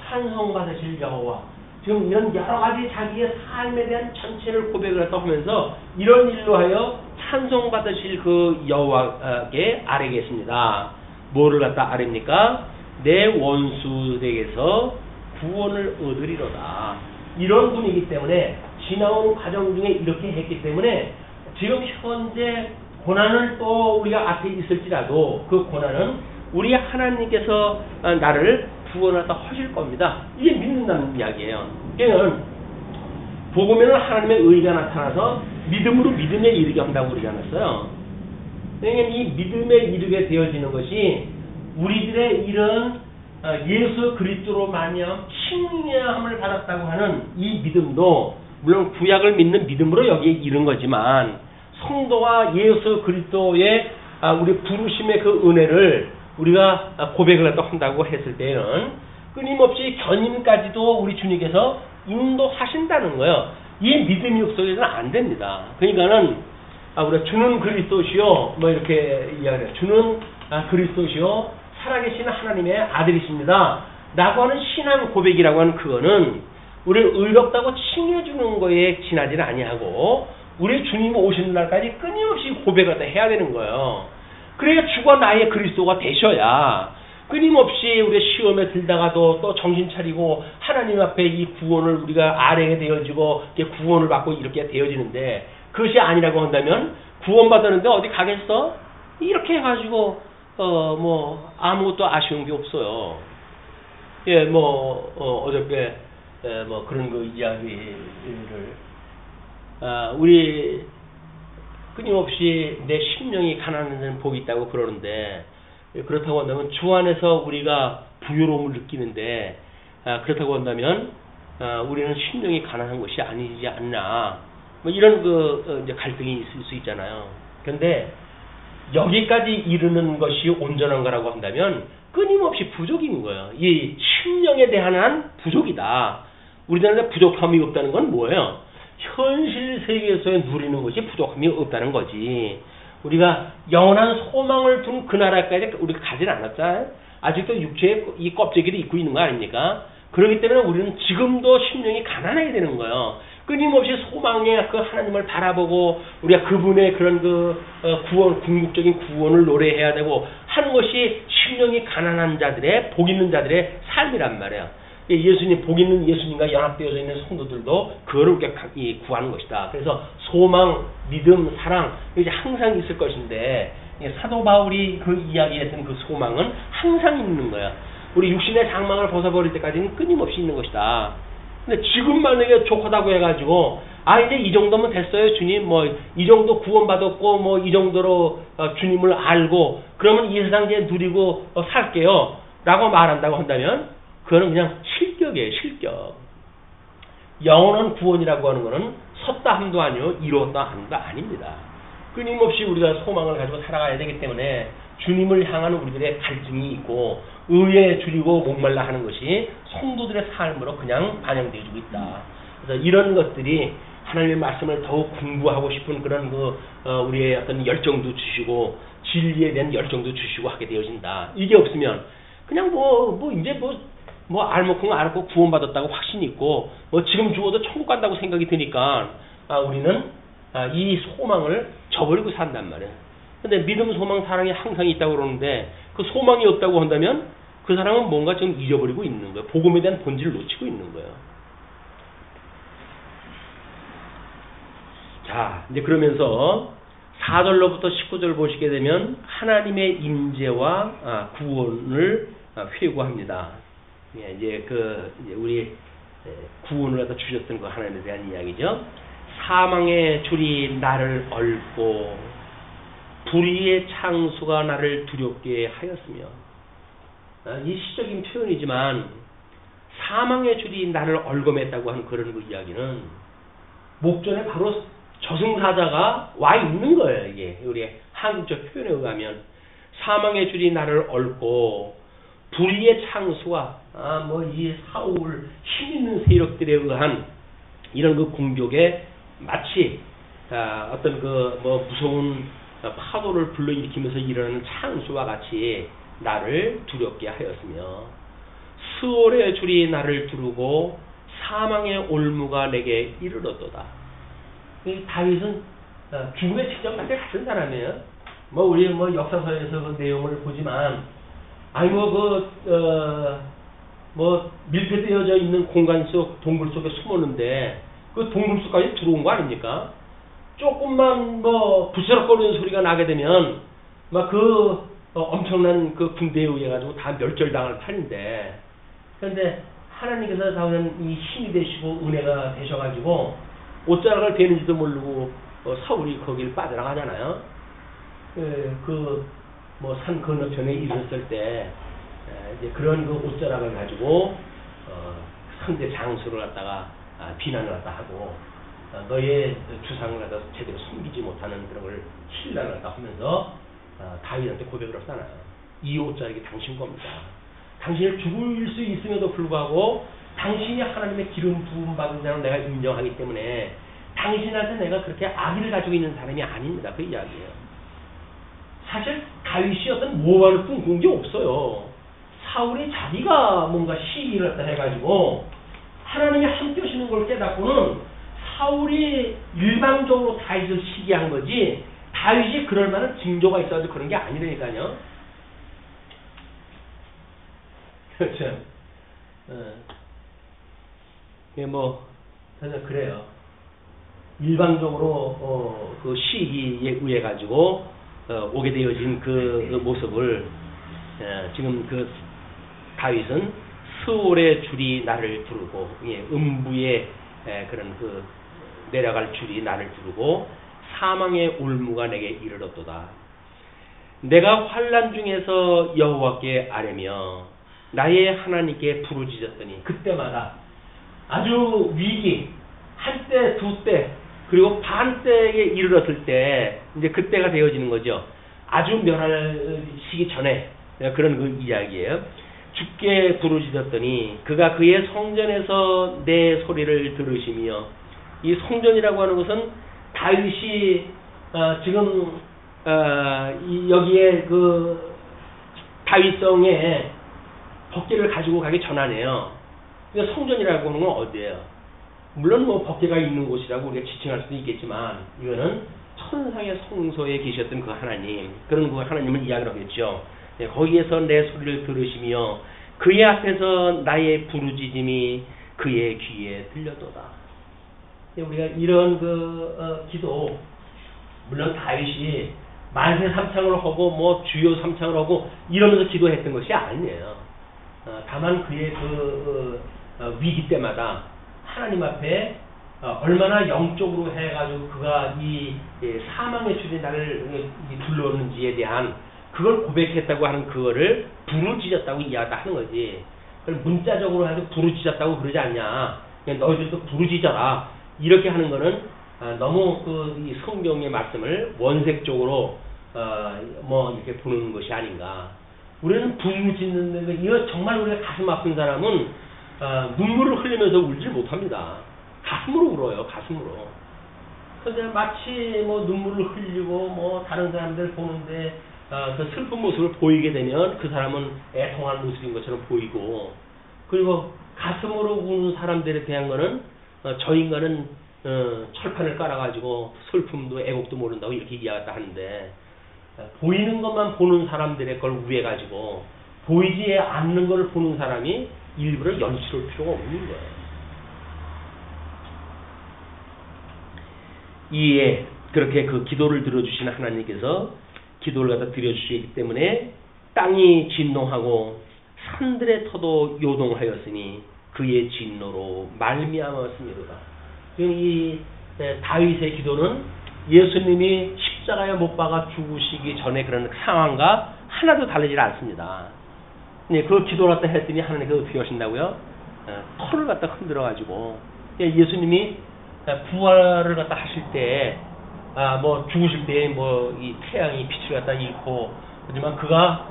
찬송받으실 여호와, 지금 이런 여러 가지 자기의 삶에 대한 전체를 고백을 하면서 이런 일로 하여 찬송받으실 그 여호와께 아뢰겠습니다. 뭐를 갖다 아뢰입니까? 내 원수에게서 구원을 얻으리로다. 이런 분이기 때문에 지나온 과정 중에 이렇게 했기 때문에 지금 현재 고난을 또 우리가 앞에 있을지라도 그 고난은 우리 하나님께서 나를 구원하다 하실 겁니다. 이게 믿는다는 이야기예요. 그러니까 복음에는 하나님의 의가 나타나서 믿음으로 믿음에 이르게 한다고 그러지 않았어요. 그러니까 이 믿음에 이르게 되어지는 것이 우리들의 이런 예수 그리스도로 말미암아 칭의함을 받았다고 하는 이 믿음도 물론 구약을 믿는 믿음으로 여기에 이른 거지만 성도와 예수 그리스도의 우리 부르심의 그 은혜를 우리가 고백을 한다고 했을 때는 끊임없이 견인까지도 우리 주님께서 인도하신다는 거예요. 이 믿음이 없어서는 안 됩니다. 그러니까는 우리가 주는 그리스도시요 이렇게 이야기해요. 주는 그리스도시요 살아계신 하나님의 아들이십니다 라고 하는 신앙 고백이라고 하는 그거는 우리를 의롭다고 칭해주는 거에 지나지는 아니하고 우리 주님 오시는 날까지 끊임없이 고백을 해야 되는 거예요. 그래야 주가 나의 그리스도가 되셔야 끊임없이 우리가 시험에 들다가도 또 정신 차리고 하나님 앞에 이 구원을 우리가 아뢰게 되어지고 이렇게 구원을 받고 이렇게 되어지는데 그것이 아니라고 한다면 구원받았는데 어디 가겠어? 이렇게 해가지고 뭐 아무것도 아쉬운 게 없어요. 예, 뭐 어저께 뭐 그런 그 이야기를 우리 끊임없이 내 심령이 가난한 데는 복이 있다고 그러는데 그렇다고 한다면 주 안에서 우리가 부유로움을 느끼는데 그렇다고 한다면 우리는 심령이 가난한 것이 아니지 않나 뭐 이런 그 이제 갈등이 있을 수 있잖아요. 그런데 여기까지 이르는 것이 온전한가라고 한다면 끊임없이 부족인 거예요. 이 심령에 대한 부족이다. 우리들한테 부족함이 없다는 건 뭐예요? 현실 세계에서 누리는 것이 부족함이 없다는 거지. 우리가 영원한 소망을 둔 그 나라까지 우리가 가진 않았잖아요. 아직도 육체의 이 껍데기를 입고 있는 거 아닙니까? 그렇기 때문에 우리는 지금도 심령이 가난해야 되는 거예요. 끊임없이 소망의 그 하나님을 바라보고 우리가 그분의 그런 그 구원, 궁극적인 구원을 노래해야 되고 하는 것이 심령이 가난한 자들의 복 있는 자들의 삶이란 말이에요. 예수님, 복 있는 예수님과 연합되어져 있는 성도들도 그거를 구하는 것이다. 그래서 소망, 믿음, 사랑 이게 항상 있을 것인데 사도 바울이 그 이야기했던 그 소망은 항상 있는 거야. 우리 육신의 장막을 벗어버릴 때까지는 끊임없이 있는 것이다. 근데 지금 만약에 족하다고 해가지고 이제 이 정도면 됐어요 주님, 뭐 이 정도 구원받았고 뭐 이 정도로 주님을 알고 그러면 이 세상에 누리고 살게요 라고 말한다고 한다면 그거는 그냥 실격이에요. 실격. 영원한 구원이라고 하는 것은 섰다 함도 아니요 이뤘다 함도 아닙니다. 끊임없이 우리가 소망을 가지고 살아가야 되기 때문에 주님을 향한 우리들의 갈증이 있고 의에 줄이고 목말라 하는 것이 성도들의 삶으로 그냥 반영되어지고 있다. 그래서 이런 것들이 하나님의 말씀을 더욱 공부하고 싶은 그런 우리의 어떤 열정도 주시고 진리에 대한 열정도 주시고 하게 되어진다. 이게 없으면 그냥 이제 알먹고 알았고 구원받았다고 확신이 있고 지금 죽어도 천국 간다고 생각이 드니까 우리는 이 소망을 저버리고 산단 말이에요. 근데 믿음, 소망, 사랑이 항상 있다고 그러는데 그 소망이 없다고 한다면 그 사람은 뭔가 좀 잊어버리고 있는 거예요. 복음에 대한 본질을 놓치고 있는 거예요. 자, 이제 그러면서 4절로부터 19절 보시게 되면 하나님의 임재와 구원을 회고합니다. 이제 우리 구원을 갖다 주셨던 그 하나님에 대한 이야기죠. 사망의 줄이 나를 얽고 불의의 창수가 나를 두렵게 하였으며, 이 시적인 표현이지만 사망의 줄이 나를 얽어맸다고 하는 그런 그 이야기는 목전에 바로 저승사자가 와 있는 거예요. 이게 우리 한국적 표현에 의하면 사망의 줄이 나를 얽고 불의의 창수와 이 사울 힘 있는 세력들에 의한 이런 그 공격에 마치 어떤 무서운 파도를 불러일으키면서 일어나는 창수와 같이 나를 두렵게 하였으며, 스올의 줄이 나를 두르고 사망의 올무가 내게 이르렀도다. 이 다윗은 죽음의 직전까지 갔던 사람이에요. 우리 역사서에서 그 내용을 보지만 밀폐되어져 있는 공간 속 동굴 속에 숨었는데 그 동굴 속까지 들어온 거 아닙니까? 조금만 부스럭거리는 소리가 나게 되면 엄청난 그 군대에 의해 가지고 다 멸절당할 판인데, 그런데 하나님께서 다른 이 힘이 되시고 은혜가 되셔가지고 옷자락을 베는지도 모르고 사울이 거길 빠져나가잖아요. 산 건너편에 이르렀을 때 이제 그런 그 옷자락을 가지고 상대 장수를 갖다가 비난을 갖다 하고 너의 주상을 갖다 제대로 숨기지 못하는 그런 걸 신랑을 갖다 하면서 다윗한테 고백을 했잖아요. 이 옷자락이 당신 겁니다. 당신을 죽일 수 있음에도 불구하고 당신이 하나님의 기름 부음 받은 자로 내가 인정하기 때문에 당신한테 내가 그렇게 악의를 가지고 있는 사람이 아닙니다. 그 이야기예요. 사실 다윗이 어떤 모발을 뿜은 게 없어요. 사울이 자기가 뭔가 시기를 갖다 해가지고 하나님이 함께 하시는 걸 깨닫고는 사울이 일방적으로 다윗을 시기한 거지 다윗이 그럴 만한 징조가 있어가지고 그런 게 아니라니까요. 참, 뭐, 그래서 그래요. 일방적으로, 그 시기에 의해 가지고, 오게 되어진 그 모습을, 지금 그 다윗은 스올의 줄이 나를 부르고, 음부의 그런 그 내려갈 줄이 나를 부르고, 사망의 올무가 내게 이르렀도다. 내가 환난 중에서 여호와께 아뢰며 나의 하나님께 부르짖었더니, 그때마다 아주 위기, 한때, 두때, 그리고 반때에 이르렀을 때, 이제 그때가 되어지는 거죠. 아주 멸하시기 전에, 그런 그 이야기예요. 주께 부르짖었더니 그가 그의 성전에서 내 소리를 들으시며, 이 성전이라고 하는 것은 다윗이 지금 여기에 그 다윗성에 법궤를 가지고 가기 전하네요. 그러니까 성전이라고 하는 건 어디예요? 물론 뭐 법궤가 있는 곳이라고 우리가 지칭할 수도 있겠지만, 이거는 천상의 성소에 계셨던 그 하나님, 그런 그 하나님을 이야기를 하겠죠. 거기에서 내 소리를 들으시며 그의 앞에서 나의 부르짖음이 그의 귀에 들려도다. 우리가 이런 그 기도, 물론 다윗이 만세 삼창을 하고 뭐 주요 삼창을 하고 이러면서 기도했던 것이 아니에요. 다만 그의 그 위기 때마다 하나님 앞에 얼마나 영적으로 해가지고 그가 이 사망의 줄이 나를 둘러오는지에 대한 그걸 고백했다고 하는 그거를 부르짖었다고 이야기하는 거지. 그걸 문자적으로 해서 부르짖었다고 그러지 않냐. 그냥 너희들도 부르짖어라. 이렇게 하는 거는 너무 이 성경의 말씀을 원색적으로 뭐 이렇게 보는 것이 아닌가. 우리는 부르짖는데, 이거 정말 우리가 가슴 아픈 사람은 눈물을 흘리면서 울지 못합니다. 가슴으로 울어요. 가슴으로. 그런데 마치 뭐 눈물을 흘리고 뭐 다른 사람들 보는데 그 슬픈 모습을 보이게 되면 그 사람은 애통한 모습인 것처럼 보이고, 그리고 가슴으로 우는 사람들에 대한 거는 저 인간은 철판을 깔아가지고 슬픔도 애곡도 모른다고 이렇게 이야기했다 하는데, 보이는 것만 보는 사람들의 걸 우회가지고 보이지 않는 걸 보는 사람이 일부러 연출할 필요가 없는 거예요. 이에 그렇게 그 기도를 들어주시는 하나님께서 기도를 갖다 드려주시기 때문에 땅이 진노하고 산들의 터도 요동하였으니 그의 진노로 말미암았습니다. 지금 이 다윗의 기도는 예수님이 십자가에 못 박아 죽으시기 전에 그런 상황과 하나도 다르지 않습니다. 그 기도를 갖다 했더니 하나님께서 어떻게 하신다고요? 털을 갖다 흔들어 가지고, 예수님이 부활을 갖다 하실 때, 뭐 죽으실 때 뭐 이 태양이 빛을 갖다 잃고, 하지만 그가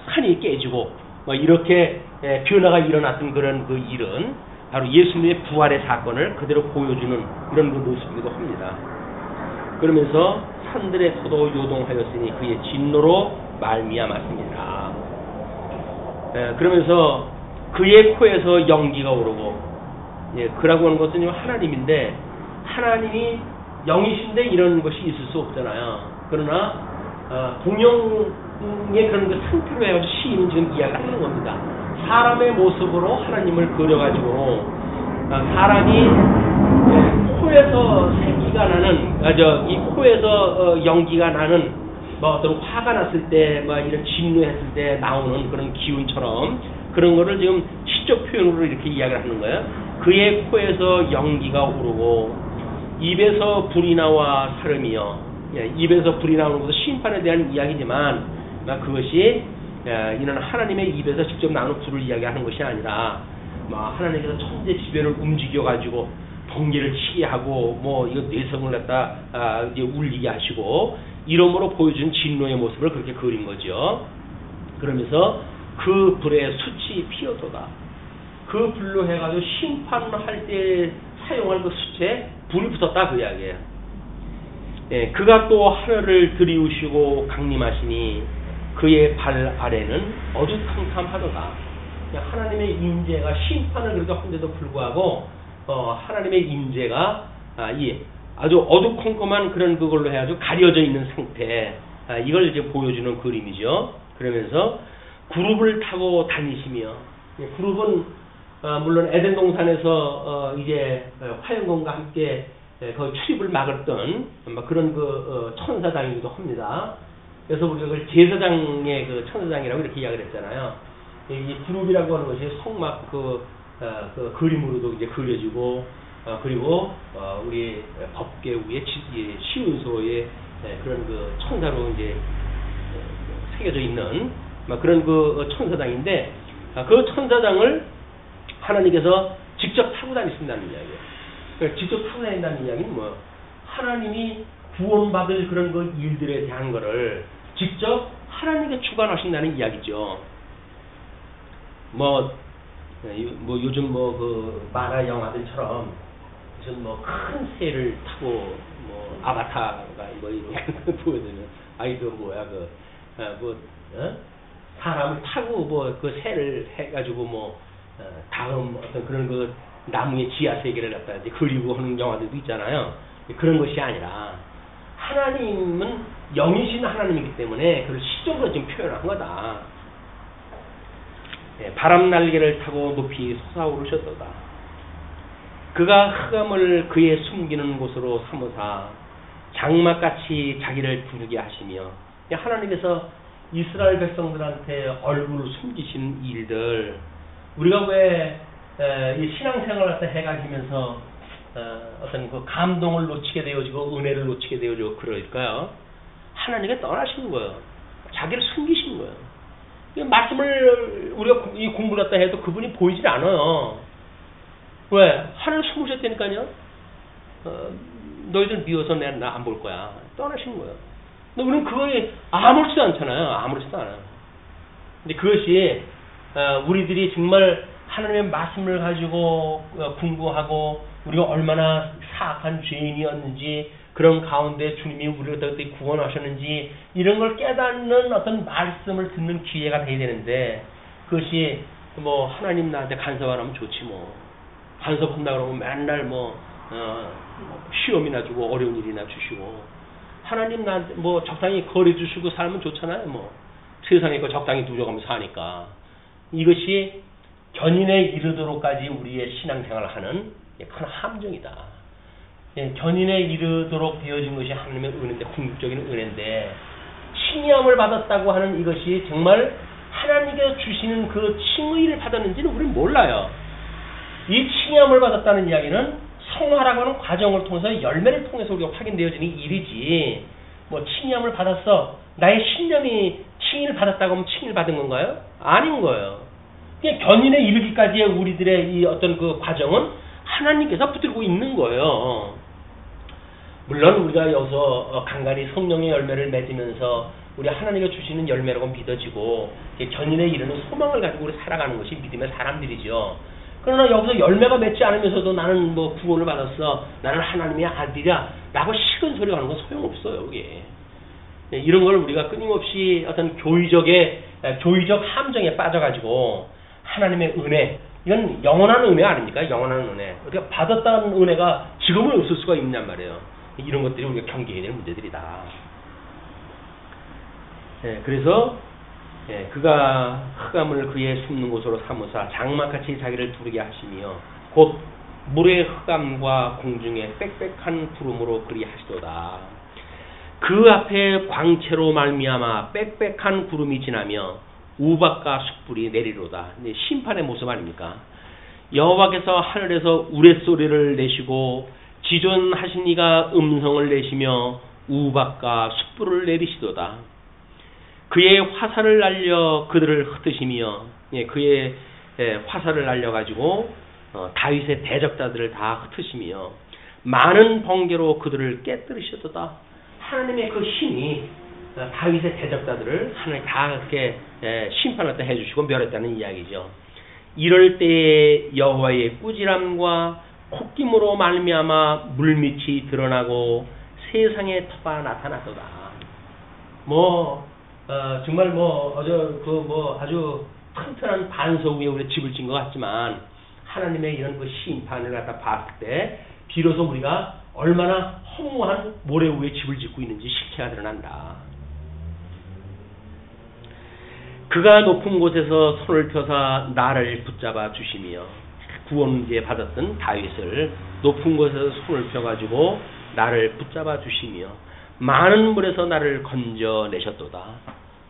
산이 깨지고 뭐 이렇게 변화가 일어났던 그런 그 일은 바로 예수님의 부활의 사건을 그대로 보여주는 이런 그 모습이기도 합니다. 그러면서 산들의 터도 요동하였으니 그의 진노로 말미암았습니다. 그러면서 그의 코에서 연기가 오르고, 그라고 하는 것은 하나님인데, 하나님이 영이신데 이런 것이 있을 수 없잖아요. 그러나 동영의 그런 그 상태로 해가지고 시인은 지금 이야기하는 겁니다. 사람의 모습으로 하나님을 그려가지고 사람이 코에서 생기가 나는, 이 코에서 연기가 나는, 뭐 어떤 화가 났을 때, 뭐 이런 진노했을 때 나오는 그런 기운처럼 그런 거를 지금 시적 표현으로 이렇게 이야기를 하는 거예요. 그의 코에서 연기가 오르고 입에서 불이 나와 사름이여. 입에서 불이 나오는 것은 심판에 대한 이야기지만 그것이 이는 하나님의 입에서 직접 나오는 불을 이야기하는 것이 아니라 하나님께서 천재지변을 움직여가지고 번개를 치게 하고 뭐 이거 뇌성을 갖다 이제 울리게 하시고 이러므로 보여준 진노의 모습을 그렇게 그린 거죠. 그러면서 그 불에 숯이 피어도다. 그 불로 해가지고 심판할 때 사용할 그 숯에 불이 붙었다 그 이야기예요. 그가 또 하늘을 들이우시고 강림하시니 그의 발 아래는 어두컴컴하도다. 하나님의 임재가 심판을 그래도 한데도 불구하고 하나님의 임재가 아주 어두컴컴한 그런 그걸로 해가지고 가려져 있는 상태, 이걸 이제 보여주는 그림이죠. 그러면서 그룹을 타고 다니시며, 그룹은 물론 에덴 동산에서 이제 화영검과 함께 거기 출입을 막았던 그런 천사장이기도 합니다. 그래서 우리가 그걸 제사장의 그 천사장이라고 이렇게 이야기를 했잖아요. 이 그룹이라고 하는 것이 성막 그림으로도 이제 그려지고, 그리고 우리 법궤 위에 시운소에 그런 그 천사로 이제 새겨져 있는 그런 그 천사장인데, 그 천사장을 하나님께서 직접 타고 다니신다는 이야기예요. 그러니까 직접 타고 다닌다는 이야기는 뭐 하나님이 구원받을 그런 그 일들에 대한 거를 직접 하나님께 주관하신다는 이야기죠. 요즘 그 만화 영화들처럼 무슨 큰 새를 타고 아바타가 이렇게 보여주는 사람을 타고 그 새를 해가지고 다음 어떤 그런 그 나무의 지하 세계를 갖다 이제 그리고 하는 영화들도 있잖아요. 그런 것이 아니라 하나님은 영이신 하나님이기 때문에 그걸 시적으로 지금 표현한 거다. 바람 날개를 타고 높이 솟아오르셨도다. 그가 흑암을 그의 숨기는 곳으로 삼으사 장막같이 자기를 두르게 하시며, 하나님께서 이스라엘 백성들한테 얼굴을 숨기신 일들, 우리가 왜 이 신앙생활을 갖다 해가면서 어떤 그 감동을 놓치게 되어지고 은혜를 놓치게 되어지고 그럴까요? 하나님께 떠나시는 거예요. 자기를 숨기시는 거예요. 이 말씀을 우리가 이 공부를 갖다 해도 그분이 보이질 않아요. 왜? 하나님 숨으셨다니까요. 너희들 미워서 내가 나 안 볼 거야. 떠나시는 거예요. 근데 우리는 그거에 아무렇지도 않잖아요. 아무렇지도 않아요. 근데 그것이 우리들이 정말 하나님의 말씀을 가지고 공부하고 우리가 얼마나 사악한 죄인이었는지, 그런 가운데 주님이 우리를 어떻게 구원하셨는지 이런 걸 깨닫는 어떤 말씀을 듣는 기회가 돼야 되는데, 그것이 하나님 나한테 간섭하면 좋지 간섭한다 그러면 맨날 시험이나 주고 어려운 일이나 주시고, 하나님 나한테 적당히 거리 주시고 살면 좋잖아요. 세상에 적당히 누려가면서 사니까. 이것이 견인에 이르도록까지 우리의 신앙생활을 하는 큰 함정이다. 견인에 이르도록 되어진 것이 하나님의 은혜인데, 궁극적인 은혜인데, 칭의함을 받았다고 하는 이것이 정말 하나님께서 주시는 그 칭의를 받았는지는 우리는 몰라요. 이 칭의함을 받았다는 이야기는 성화라고 하는 과정을 통해서 열매를 통해서 우리가 확인되어지는 일이지, 칭의함을 받았어, 나의 신념이 칭의를 받았다고 하면 칭의를 받은 건가요? 아닌 거예요. 그냥 견인에 이르기까지의 우리들의 이 어떤 그 과정은 하나님께서 붙들고 있는 거예요. 물론 우리가 여기서 간간히 성령의 열매를 맺으면서 우리 하나님이 주시는 열매라고 믿어지고 견인에 이르는 소망을 가지고 우리 살아가는 것이 믿음의 사람들이죠. 그러나 여기서 열매가 맺지 않으면서도 나는 구원을 받았어, 나는 하나님의 아들이야 라고 식은 소리가 하는 건 소용없어요. 이게 이런 걸 우리가 끊임없이 어떤 교의적 함정에 빠져가지고 하나님의 은혜, 이건 영원한 은혜 아닙니까? 영원한 은혜. 우리가 받았다는 은혜가 지금은 없을 수가 있냔 말이에요. 이런 것들이 우리가 경계해야 될 문제들이다. 그래서 그가 흑암을 그의 숨는 곳으로 삼으사 장막같이 자기를 두르게 하시며 곧 물의 흑암과 공중의 빽빽한 구름으로 그리 하시도다. 그 앞에 광채로 말미암아 빽빽한 구름이 지나며 우박과 숯불이 내리로다. 심판의 모습 아닙니까? 여호와께서 하늘에서 우레소리를 내시고 지존하신 이가 음성을 내시며 우박과 숯불을 내리시도다. 그의 화살을 날려 그들을 흩으시며, 그의 화살을 날려가지고 다윗의 대적자들을 다 흩으시며 많은 번개로 그들을 깨뜨리시도다. 하나님의 그 힘이 다윗의 대적자들을 하나님 다 그렇게 심판을 해주시고 멸했다는 이야기죠. 이럴 때에 여호와의 꾸지람과 콧김으로 말미암아 물밑이 드러나고 세상의 터가 나타났도다. 정말 아주 튼튼한 반석 위에 우리 집을 진 것 같지만 하나님의 이런 그 심판을 갖다 봤을 때 비로소 우리가 얼마나 허무한 모래 위에 집을 짓고 있는지 실체가 드러난다. 그가 높은 곳에서 손을 펴사 나를 붙잡아 주시며, 구원제 받았던 다윗을 높은 곳에서 손을 펴가지고 나를 붙잡아 주시며 많은 물에서 나를 건져내셨도다.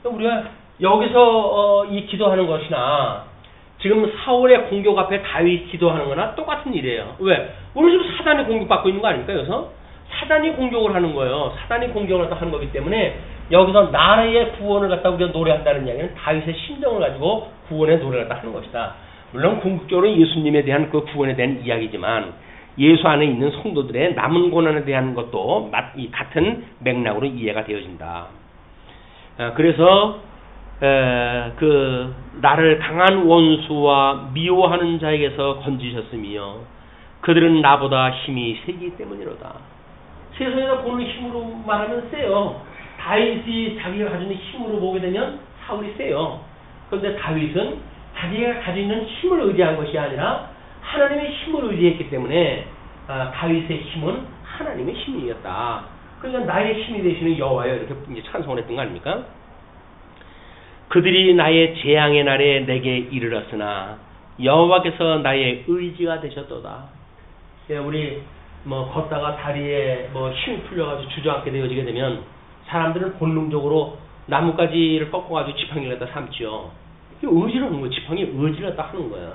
우리가 여기서 이 기도하는 것이나 지금 사울의 공격 앞에 다윗 기도하는 거나 똑같은 일이에요. 왜? 우리 지금 사단이 공격받고 있는 거 아닙니까? 여기서 사단이 공격을 하는 거예요. 사단이 공격을 하는 거기 때문에 여기서 나라의 구원을 갖다 우리가 노래한다는 이야기는 다윗의 심정을 가지고 구원의 노래를 갖다 하는 것이다. 물론 궁극적으로 예수님에 대한 그 구원에 대한 이야기지만 예수 안에 있는 성도들의 남은 고난에 대한 것도 같은 맥락으로 이해가 되어진다. 그래서 그 나를 강한 원수와 미워하는 자에게서 건지셨으며 그들은 나보다 힘이 세기 때문이로다. 세상에서 보는 힘으로 말하면 세요. 다윗이 자기가 가지고 있는 힘으로 보게 되면 사울이 세요. 그런데 다윗은 자기가 가지고 있는 힘을 의지한 것이 아니라 하나님의 힘을 의지했기 때문에 다윗의 힘은 하나님의 힘이었다. 그러니까 나의 힘이 되시는 여호와여 이렇게 이제 찬송을 했던 거 아닙니까? 그들이 나의 재앙의 날에 내게 이르렀으나 여호와께서 나의 의지가 되셨도다. 우리 걷다가 다리에 힘이 풀려가지고 주저앉게 되어지게 되면 사람들은 본능적으로 나뭇가지를 꺾어가지고 지팡이를 갖다 삼지요. 의지를 하는 거예요. 지팡이 의지를 갖다 하는 거야.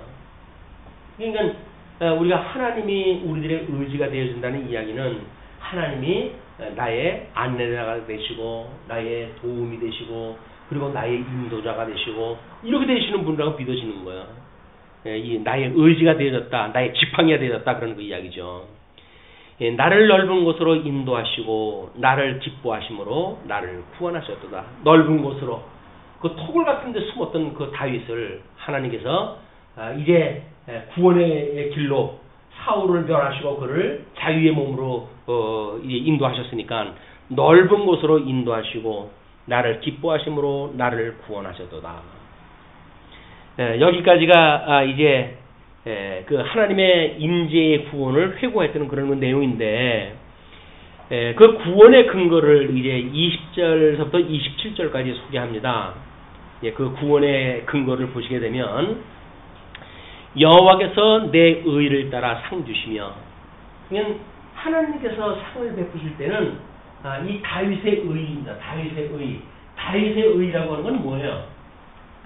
그러니까 우리가 하나님이 우리들의 의지가 되어준다는 이야기는 하나님이 나의 안내자가 되시고 나의 도움이 되시고 그리고 나의 인도자가 되시고 이렇게 되시는 분이라고 믿어지는 거예요. 이 나의 의지가 되어졌다. 나의 지팡이가 되어졌다. 그런 그 이야기죠. 나를 넓은 곳으로 인도하시고 나를 기뻐하심으로 나를 구원하셨도다. 넓은 곳으로 그 토굴 같은 데 숨었던 그 다윗을 하나님께서 이제 구원의 길로 사울을 멸하시고 그를 자유의 몸으로 인도하셨으니까 넓은 곳으로 인도하시고 나를 기뻐하심으로 나를 구원하셨도다. 여기까지가 이제 그 하나님의 임재의 구원을 회고했던 그런 내용인데 그 구원의 근거를 이제 20절서부터 27절까지 소개합니다. 그 구원의 근거를 보시게 되면 여호와께서 내 의를 따라 상 주시며, 그냥 하나님께서 상을 베푸실 때는 이 다윗의 의입니다. 다윗의 의라고 하는 건 뭐예요?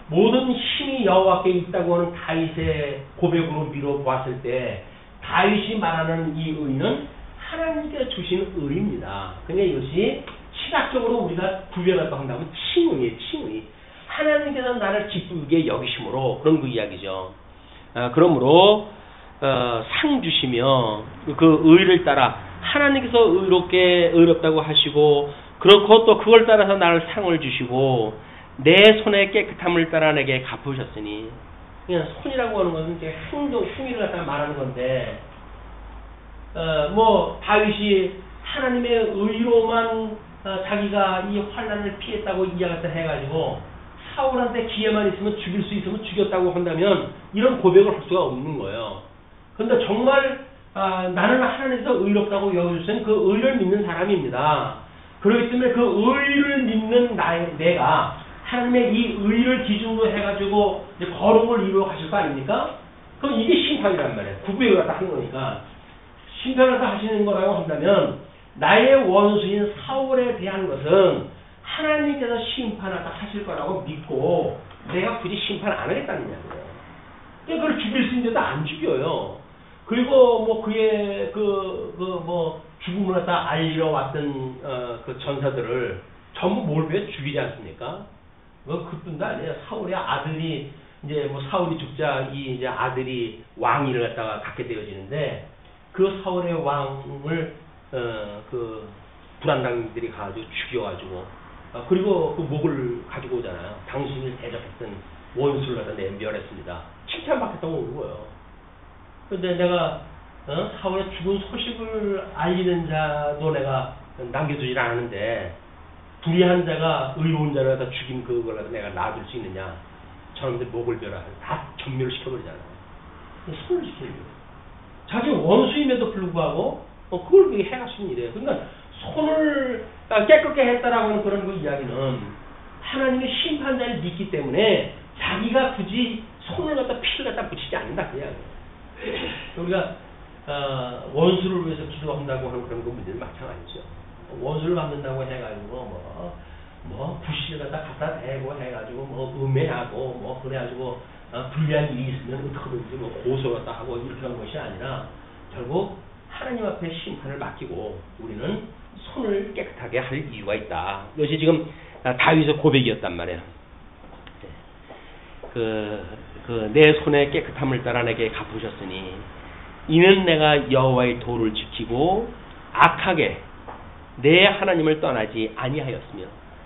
모든 힘이 여호와께 있다고 하는 다윗의 고백으로 미뤄 보았을 때 다윗이 말하는 이 의는 하나님께서 주신 의입니다. 그러니까 이것이 시각적으로 우리가 구별할까 한다면 칭의. 하나님께서 나를 기쁘게 여기심으로 그런 그 이야기죠. 그러므로 상 주시며 그 의를 따라 하나님께서 의롭다고 하시고 그렇고 또 그걸 따라서 나를 상을 주시고 내 손의 깨끗함을 따라 내게 갚으셨으니, 그냥 손이라고 하는 것은 이제 행위를 갖다가 말하는 건데 다윗이 하나님의 의로만 자기가 이 환난을 피했다고 이야기를 해가지고 사울한테 기회만 있으면 죽일 수 있으면 죽였다고 한다면 이런 고백을 할 수가 없는 거예요. 그런데 정말 나는 하나님께서 의롭다고 여겨주신 그 의를 믿는 사람입니다. 그렇기 때문에 그 의를 믿는 내가 하나님의 이 의를 기준으로 해가지고 이제 거룩을 이루어 가실 거 아닙니까? 그럼 이게 심판이란 말이에요. 구구에 갖다 하는 거니까. 심판을 갖다 하시는 거라고 한다면 나의 원수인 사울에 대한 것은 하나님께서 심판을 하실 거라고 믿고 내가 굳이 심판 안 하겠다는 이야기예요. 그걸 죽일 수 있는데도 안 죽여요. 그리고 그의 죽음을 갖다 알리러 왔던 그 전사들을 전부 몰두해 죽이지 않습니까? 그뿐도 아니에요. 사울의 아들이 이제 사울이 죽자 이제 아들이 왕위를 갖다가 갖게 되어지는데 그 사울의 왕을 그 불안당들이 가지고 죽여가지고 그리고 그 목을 가지고 오잖아요. 당신이 대적했던 원수를 갖다 멸했습니다. 칭찬받겠다고 오는 거예요. 그런데 내가 사울의 죽은 소식을 알리는 자도 내가 남겨두질 않았는데 불의한 자가 의로운 자를 갖다 죽인 그걸 갖다 내가 놔둘 수 있느냐? 저놈들 목을 벼라. 다 전멸시켜버리잖아요. 손을 지켜요. 자기 원수임에도 불구하고 그걸 그렇게 해갈 수 있는 일이에요. 그러니까 손을 깨끗게 했다라고 하는 그런 그 이야기는 하나님의 심판자를 믿기 때문에 자기가 굳이 손을 갖다 피를 갖다 붙이지 않는다 그냥. 우리가 원수를 위해서 기도한다고 하는 그런 분들이 마찬가지죠. 원수를 받는다고 해가지고 뭐 부시를 갖다 대고 해가지고 뭐 음해하고 뭐 그래가지고 불리한 일이 있으면 어떻게든지 뭐 고소 갖다 하고 이렇게 하는 것이 아니라 결국 하나님 앞에 심판을 맡기고 우리는 손을 깨끗하게 할 이유가 있다. 이것이 지금 다윗의 고백이었단 말이에요. 내 손의 깨끗함을 따라 내게 갚으셨으니 이는 내가 여호와의 도를 지키고 악하게 내 하나님을 떠나지 아니하였으며.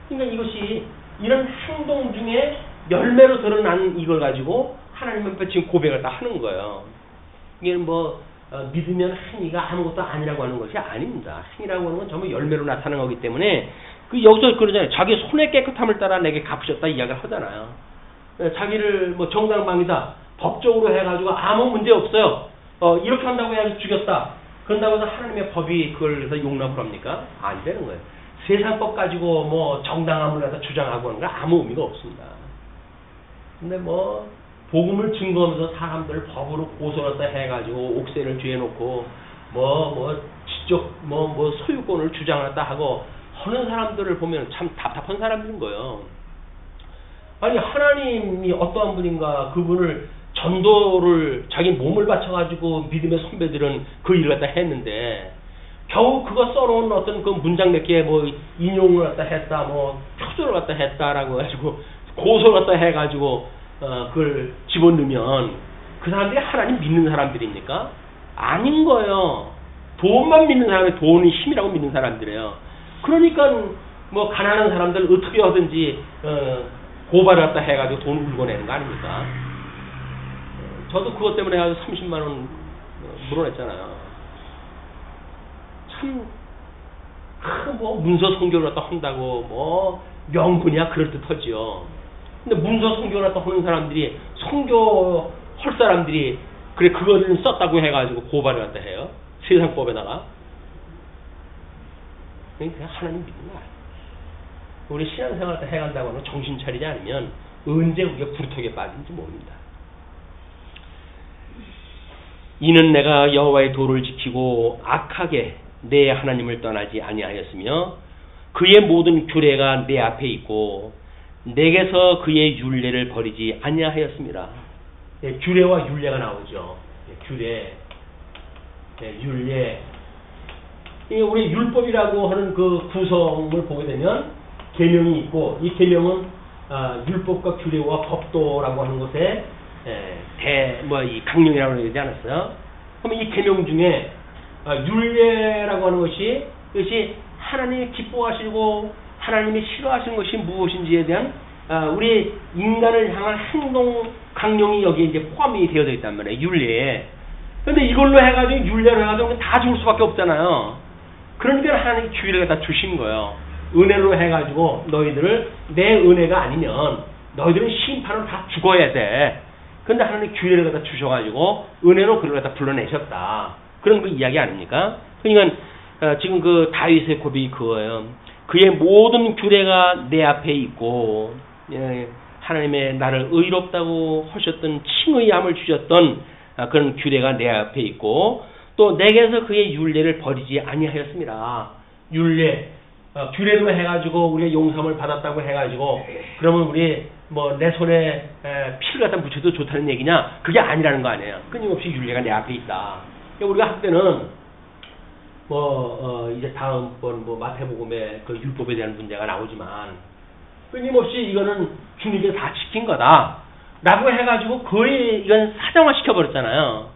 그러니까 이것이 이런 행동 중에 열매로 드러난 이걸 가지고 하나님 앞에 지금 고백을 다 하는 거예요. 이게 믿으면 행위가 아무것도 아니라고 하는 것이 아닙니다. 행위라고 하는 건 전부 열매로 나타나는 거기 때문에 여기서 그러잖아요. 자기 손의 깨끗함을 따라 내게 갚으셨다 이야기를 하잖아요. 자기를 정당방위다 법적으로 해가지고 아무 문제 없어요. 이렇게 한다고 해서 죽였다. 그런다고 해서 하나님의 법이 그걸 해서 용납을 합니까? 안 되는 거예요. 세상법 가지고 정당함을 해서 주장하고 하는 건 아무 의미가 없습니다. 근데 복음을 증거하면서 사람들을 법으로 고소했다 해가지고 옥새를 뒤에 놓고 지적 소유권을 주장했다 하고 하는 사람들을 보면 참 답답한 사람들인 거예요. 아니 하나님이 어떠한 분인가 그분을 전도를 자기 몸을 바쳐가지고 믿음의 선배들은 그 일을 갖다 했는데 겨우 그거 써놓은 어떤 그 문장 몇 개 인용을 갖다 했다 표절을 갖다 했다라고 해가지고 고소를 갖다 해가지고 그걸 집어넣으면 그 사람들이 하나님 믿는 사람들입니까? 아닌 거예요. 돈만 믿는 사람이 돈이 힘이라고 믿는 사람들이에요. 그러니까 가난한 사람들 어떻게 하든지 고발을 갖다 해가지고 돈을 물고내는 거 아닙니까? 저도 그것 때문에 해가지고 30만 원 물어냈잖아요. 참 문서 성교를 갖다 한다고 명분이야 그럴듯하지요. 근데 문서 성교를 갖다 하는 사람들이 성교 할 사람들이 그래 그거를 썼다고 해가지고 고발을 갖다 해요. 세상법에다가. 그냥 하나님 믿는 거야. 우리 신앙생활 때 해간다고 하면 정신 차리지 않으면 언제 우리가 구르터기에 빠진지 모릅니다. 이는 내가 여호와의 도를 지키고 악하게 내 하나님을 떠나지 아니하였으며 그의 모든 규례가 내 앞에 있고 내게서 그의 율례를 버리지 아니하였습니다. 예, 규례와 율례가 나오죠. 예, 규례, 율례. 우리 율법이라고 하는 그 구성을 보게 되면 계명이 있고 이 계명은 율법과 규례와 법도라고 하는 것에 이 강령이라고 하지 않았어요? 그러면 이 계명 중에 율례라고 하는 것이 하나님이 기뻐하시고 하나님이 싫어하시는 것이 무엇인지에 대한 우리 인간을 향한 행동 강령이 여기에 이제 포함이 되어져 있단 말이에요. 율례에. 그런데 이걸로 해가지고 율례로 해가지고 다 죽을 수밖에 없잖아요. 그러니까 하나님이 규례를 다 주신 거예요. 은혜로 해가지고 너희들을 내 은혜가 아니면 너희들은 심판으로 다 죽어야 돼. 그런데 하나님이 규례를 갖다 주셔가지고 은혜로 그를 갖다 불러내셨다. 그런 그 이야기 아닙니까? 그러니까 지금 그 다윗의 고백이 그거예요. 그의 모든 규례가 내 앞에 있고 하나님의 나를 의롭다고 하셨던 칭의함을 주셨던 그런 규례가 내 앞에 있고 또 내게서 그의 율례를 버리지 아니하였습니다. 율례 규례로 해가지고 우리가 용서를 받았다고 해가지고 그러면 우리 내 손에 피를 갖다 묻혀도 좋다는 얘기냐? 그게 아니라는 거 아니에요. 끊임없이 율례가 내 앞에 있다. 우리가 할 때는 이제 다음번 마태복음에 그 율법에 대한 문제가 나오지만 끊임없이 이거는 주님께서 다 지킨 거다 라고 해가지고 거의 이건 사정화 시켜버렸잖아요.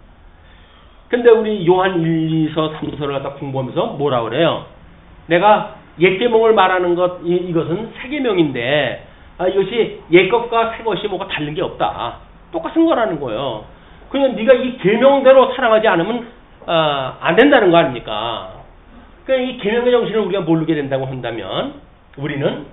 근데 우리 요한 1, 2서 3서를 갖다 공부하면서 뭐라 그래요? 내가 옛계명을 말하는 이것은 새계명인데 이것이 옛것과 새것이 뭐가 다른 게 없다. 똑같은 거라는 거예요. 그냥 네가 이 계명대로 살아가지 않으면 안 된다는 거 아닙니까? 그러니까 이 계명의 정신을 우리가 모르게 된다고 한다면 우리는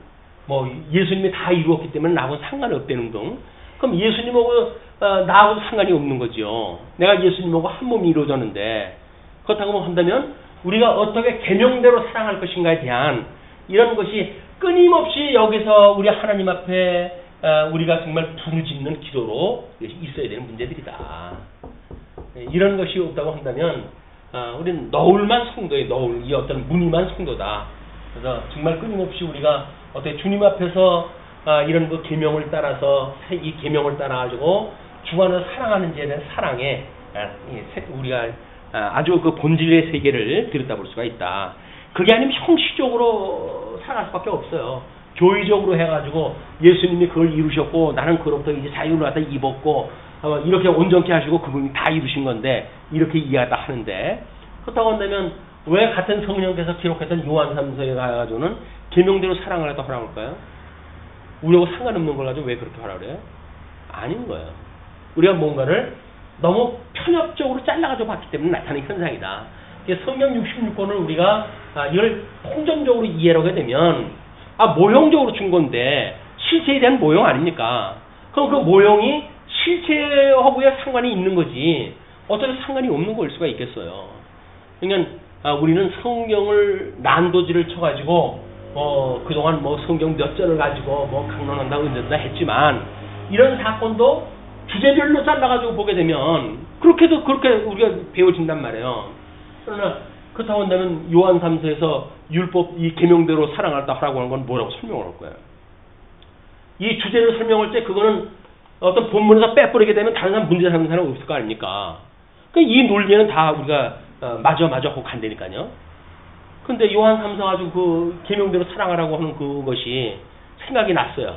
예수님이 다 이루었기 때문에 나하고 상관이 없다는 등 그럼 예수님하고 나하고 상관이 없는 거죠. 내가 예수님하고 한 몸이 이루어졌는데 그렇다고 한다면 우리가 어떻게 계명대로 살아갈 것인가에 대한 이런 것이 끊임없이 여기서 우리 하나님 앞에 우리가 정말 부르짖는 기도로 있어야 되는 문제들이다. 이런 것이 없다고 한다면 우리는 너울만 성도의 너울, 이 어떤 무늬만 성도다. 그래서 정말 끊임없이 우리가 어떻게 주님 앞에서 이런 그 계명을 따라서 이 계명을 따라가지고 주 안에서 사랑하는 자에 대한 사랑에 우리가 아주 그 본질의 세계를 들여다볼 수가 있다. 그게 아니면 형식적으로 살아갈 수밖에 없어요. 교의적으로 해가지고 예수님이 그걸 이루셨고 나는 그로부터 이제 자유를 갖다 입었고 이렇게 온전케 하시고 그분이 다 이루신 건데 이렇게 이해하다 하는데 그렇다고 한다면 왜 같은 성령께서 기록했던 요한 3서에 가가지고는 계명대로 사랑을 하다 허락할까요? 우리하고 상관없는 걸 가지고 왜 그렇게 하라 그래요? 아닌 거예요. 우리가 뭔가를 너무 편협적으로 잘라가지고 봤기 때문에 나타나는 현상이다. 성경 66권을 우리가 이걸 통전적으로 이해를 하게 되면 모형적으로 준 건데 실체에 대한 모형 아닙니까? 그럼 그 모형이 실체하고의 상관이 있는 거지 어떻게 상관이 없는 거일 수가 있겠어요. 그러니까 우리는 성경을 난도질을 쳐가지고 그동안 뭐 성경 몇 절을 가지고 뭐 강론한다 은전다 했지만 이런 사건도 주제별로 잘라가지고 보게 되면 그렇게 우리가 배워진단 말이에요. 그러나 그렇다고 한다면 요한 3서에서 율법 이 계명대로 사랑하다 하라고 하는 건 뭐라고 설명을 할 거예요. 이 주제를 설명할 때 그거는 어떤 본문에서 빼버리게 되면 다른 사람 문제 삼는 사람 없을 거 아닙니까? 그러니까 이 논리는 다 우리가 맞아 하고 간다니까요. 근데 요한 3서 가지고 그 계명대로 사랑하라고 하는 그것이 생각이 났어요.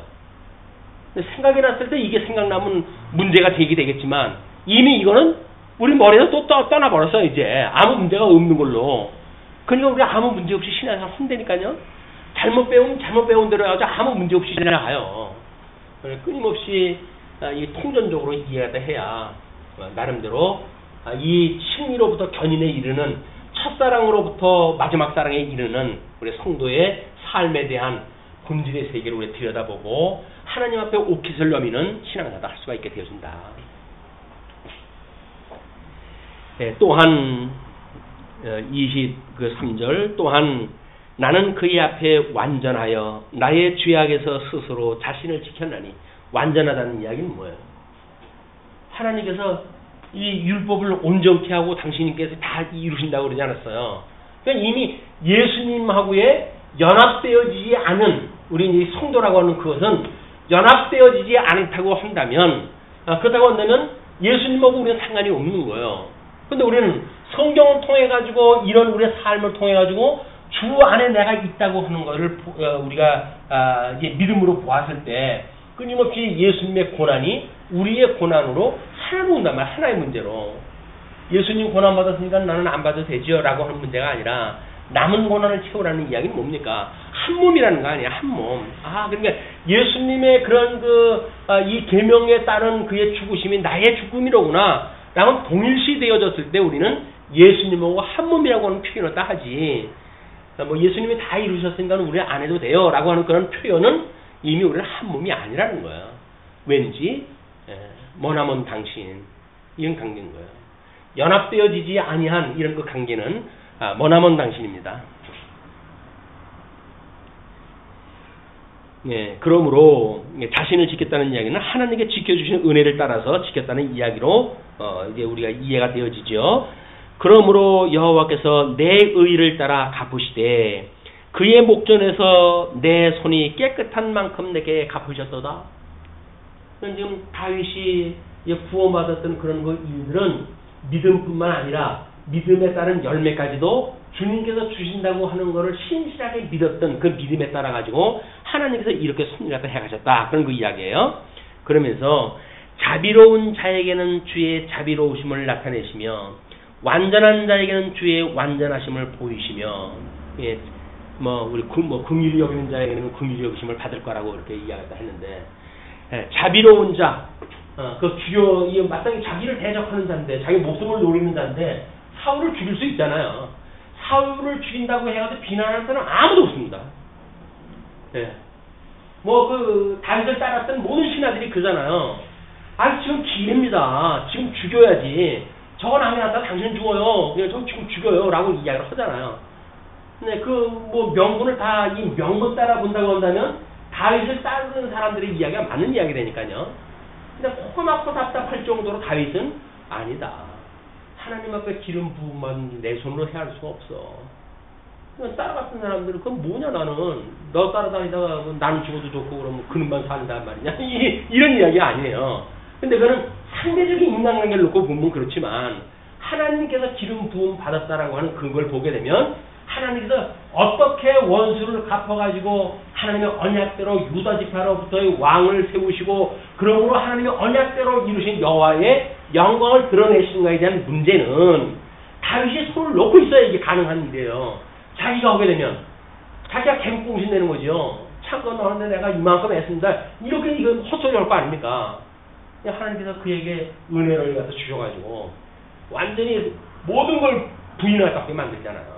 근데 생각이 났을 때 이게 생각나면 문제가 되겠지만 이미 이거는 우리 머리에서 또 떠나버렸어요. 이제 아무 문제가 없는 걸로. 그러니까 우리가 아무 문제 없이 신앙생활 한다니까요. 잘못 배운 대로 해가지고 아무 문제 없이 지나가요. 끊임없이 이 통전적으로 이해하다 해야 나름대로 이 심리로부터 견인에 이르는 첫사랑으로부터 마지막 사랑에 이르는 우리 성도의 삶에 대한 본질의 세계를 우리 들여다보고 하나님 앞에 옥깃을 넘이는 신앙생활을 할 수가 있게 되어진다. 또한 23절 또한 나는 그의 앞에 완전하여 나의 죄악에서 스스로 자신을 지켰나니 완전하다는 이야기는 뭐예요? 하나님께서 이 율법을 온전케 하고 당신께서 다 이루신다고 그러지 않았어요. 그러니까 이미 예수님하고의 연합되어지지 않은 우리 이 성도라고 하는 그것은 연합되어지지 않다고 한다면 그렇다고 한다면 예수님하고 우리는 상관이 없는 거예요. 근데 우리는 성경을 통해 가지고 이런 우리의 삶을 통해 가지고 주 안에 내가 있다고 하는 것을 우리가 이제 믿음으로 보았을 때 끊임없이 예수님의 고난이 우리의 고난으로 하나로 온단 말이야. 하나의 문제로. 예수님 고난 받았으니까 나는 안 받아도 되죠 라고 하는 문제가 아니라 남은 고난을 채우라는 이야기는 뭡니까? 한 몸이라는 거 아니야. 한 몸. 그러니까 예수님의 그런 이 계명에 따른 그의 죽으심이 나의 죽음이로구나 라고 동일시 되어졌을 때 우리는 예수님하고 한 몸이라고 하는 표현을 딱 하지. 뭐 예수님이 다 이루셨으니까 우리 안 해도 돼요 라고 하는 그런 표현은 이미 우리는 한 몸이 아니라는 거예요. 왠지 머나먼 당신 이런 관계인 거예요. 연합되어지지 아니한 이런 그 관계는 머나먼 당신입니다. 그러므로 자신을 지켰다는 이야기는 하나님께 지켜주신 은혜를 따라서 지켰다는 이야기로 이제 우리가 이해가 되어지죠. 그러므로 여호와께서 내 의를 따라 갚으시되 그의 목전에서 내 손이 깨끗한 만큼 내게 갚으셨도다. 지금 다윗이 구원받았던 그런 일들은 믿음뿐만 아니라 믿음에 따른 열매까지도 주님께서 주신다고 하는 것을 신실하게 믿었던 그 믿음에 따라 가지고 하나님께서 이렇게 섭리하다 해가셨다. 그런 그 이야기예요. 그러면서 자비로운 자에게는 주의 자비로우심을 나타내시며 완전한 자에게는 주의 완전하심을 보이시며 우리 긍휼히 여기는 자에게는 긍휼히 여기심을 받을 거라고 이렇게 이야기했다 했는데 자비로운 자 그 마땅히 자기를 대적하는 자인데 자기 목숨을 노리는 자인데 사울을 죽일 수 있잖아요. 사울을 죽인다고 해가지고 비난하는 사람은 아무도 없습니다. 다윗을 따랐던 모든 신하들이 그러잖아요. 지금 기회입니다. 지금 죽여야지. 저거 남이 났다 당신은 죽어요. 그냥 저 지금 죽여요. 라고 이야기를 하잖아요. 네, 그 뭐 명분을 다 이 명분 따라 본다고 한다면 다윗을 따르는 사람들의 이야기가 맞는 이야기라니까요. 근데 코가 막고 답답할 정도로 다윗은 아니다. 하나님 앞에 기름 부음만 내 손으로 해야 할 수가 없어. 따라갔던 사람들은 그건 뭐냐 나는 너 따라다니다가 나는 죽어도 좋고 그러면 그놈만 산단 말이냐 이런 이야기 아니에요. 근데 그거는 상대적인 인간관계를 놓고 보면 그렇지만 하나님께서 기름 부음 받았다라고 하는 그걸 보게 되면 하나님께서 어떻게 원수를 갚아가지고 하나님의 언약대로 유다 지파로부터의 왕을 세우시고 그러므로 하나님의 언약대로 이루신 여호와의 영광을 드러내시는가에 대한 문제는 다윗이 손을 놓고 있어야 이게 가능한 일이에요. 자기가 하게 되면 자기가 갱꽁신 되는 거죠. 창건 나오는데 내가 이만큼 했습니다. 이렇게 이거 헛소리 할 거 아닙니까? 하나님께서 그에게 은혜를 갖다 주셔가지고 완전히 모든 걸 부인하게 만들잖아요.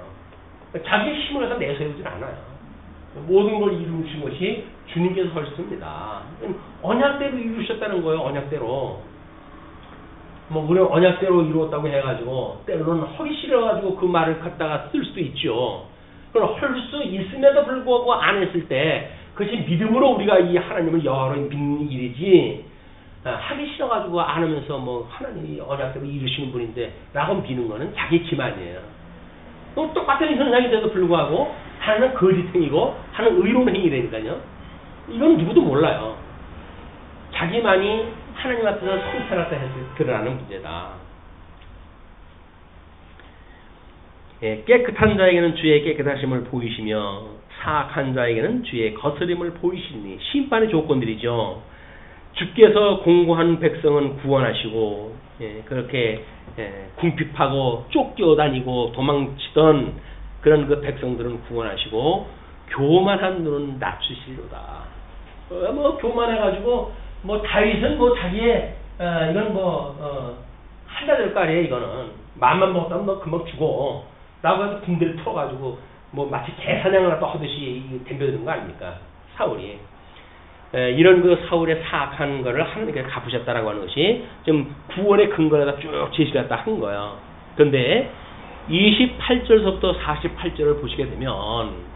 자기의 힘을 갖다 내세우질 않아요. 모든 걸 이루신 것이 주님께서 하셨습니다. 언약대로 이루셨다는 거예요. 언약대로. 뭐 우리가 언약대로 이루었다고 해가지고 때로는 허기 싫어가지고 그 말을 갖다가 쓸 수도 있죠. 그럼 할 수 있음에도 불구하고 안 했을 때 그것이 믿음으로 우리가 이 하나님을 여호와로 믿는 일이지 하기 싫어가지고 안 하면서 뭐 하나님이 언약대로 이루시는 분인데 라고 믿는 거는 자기 기만이에요. 또 똑같은 현상인데도 불구하고 하나는 거짓행위고 하나는 의로운 행위라니까요. 이건 누구도 몰라요. 자기만이 하나님 앞에서 성찰할 때 드러나는 문제다. 예, 깨끗한 자에게는 주의 깨끗하심을 보이시며 사악한 자에게는 주의 거스림을 보이시니 심판의 조건들이죠. 주께서 공고한 백성은 구원하시고 그렇게 궁핍하고 쫓겨다니고 도망치던 그런 그 백성들은 구원하시고 교만한 눈은 낮추시로다. 뭐 교만해가지고 뭐 다윗은 뭐 자기의 이건 뭐 한다 될 거 아니에요. 이거는 맘만 먹었다면 너 금방 죽어 라고 해서 군대를 풀어가지고 뭐 마치 개사냥을 또 하듯이 덤벼드는 거 아닙니까? 사울이 이런 그 사울의 사악한 거를 하나님께서 갚으셨다라고 하는 것이 좀 구원의 근거에다 쭉 제시를 했다 한 거예요. 그런데 28절부터 48절을 보시게 되면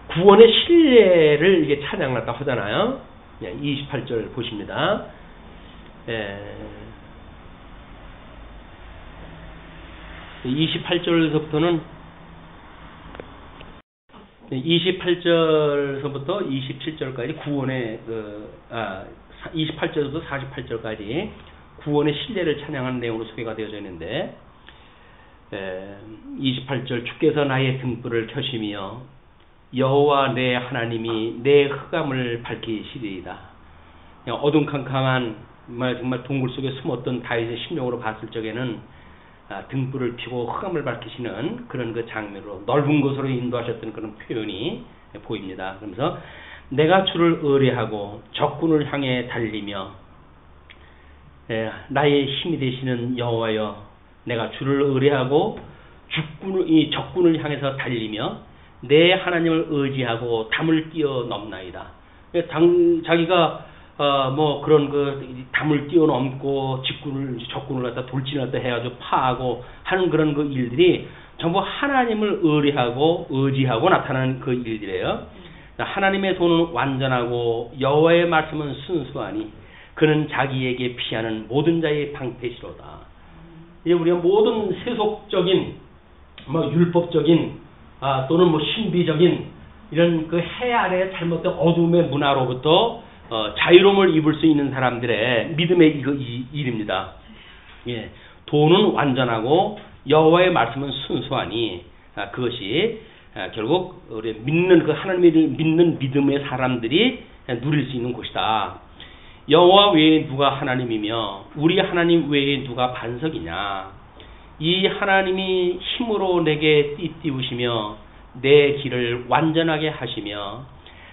구원의 신뢰를 이게 찬양을 했다 하잖아요. 28절 보십니다. 28절서부터는 28절서부터 27절까지 구원의 28절부터 48절까지 구원의 신뢰를 찬양하는 내용으로 소개가 되어져 있는데 28절 주께서 나의 등불을 켜시며 여호와 내 하나님이 내 흑암을 밝히시리이다. 어둠캄캄한 정말 동굴 속에 숨었던 다윗의 심령으로 봤을 적에는 등불을 켜고 흑암을 밝히시는 그런 그 장면으로 넓은 곳으로 인도하셨던 그런 표현이 보입니다. 그러면서 내가 주를 의뢰하고 적군을 향해 달리며 나의 힘이 되시는 여호와여 내가 주를 의뢰하고 이 적군을 향해서 달리며 내 하나님을 의지하고 담을 뛰어넘나이다. 자기가 뭐 그런 그 담을 뛰어넘고 적군을 갖다 돌진을 해가지고 파하고 하는 그런 그 일들이 전부 하나님을 의뢰하고 의지하고 나타나는 그 일들이에요. 하나님의 손은 완전하고 여호와의 말씀은 순수하니 그는 자기에게 피하는 모든 자의 방패시로다. 이제 우리가 모든 세속적인 뭐 율법적인 또는 뭐 신비적인 이런 그 해 아래 잘못된 어둠의 문화로부터 자유로움을 입을 수 있는 사람들의 믿음의 일입니다. 예, 돈은 완전하고 여호와의 말씀은 순수하니 그것이 결국 우리 믿는 그 하나님을 믿는 믿음의 사람들이 누릴 수 있는 곳이다. 여호와 외에 누가 하나님이며 우리 하나님 외에 누가 반석이냐. 이 하나님이 힘으로 내게 띠띠우시며 내 길을 완전하게 하시며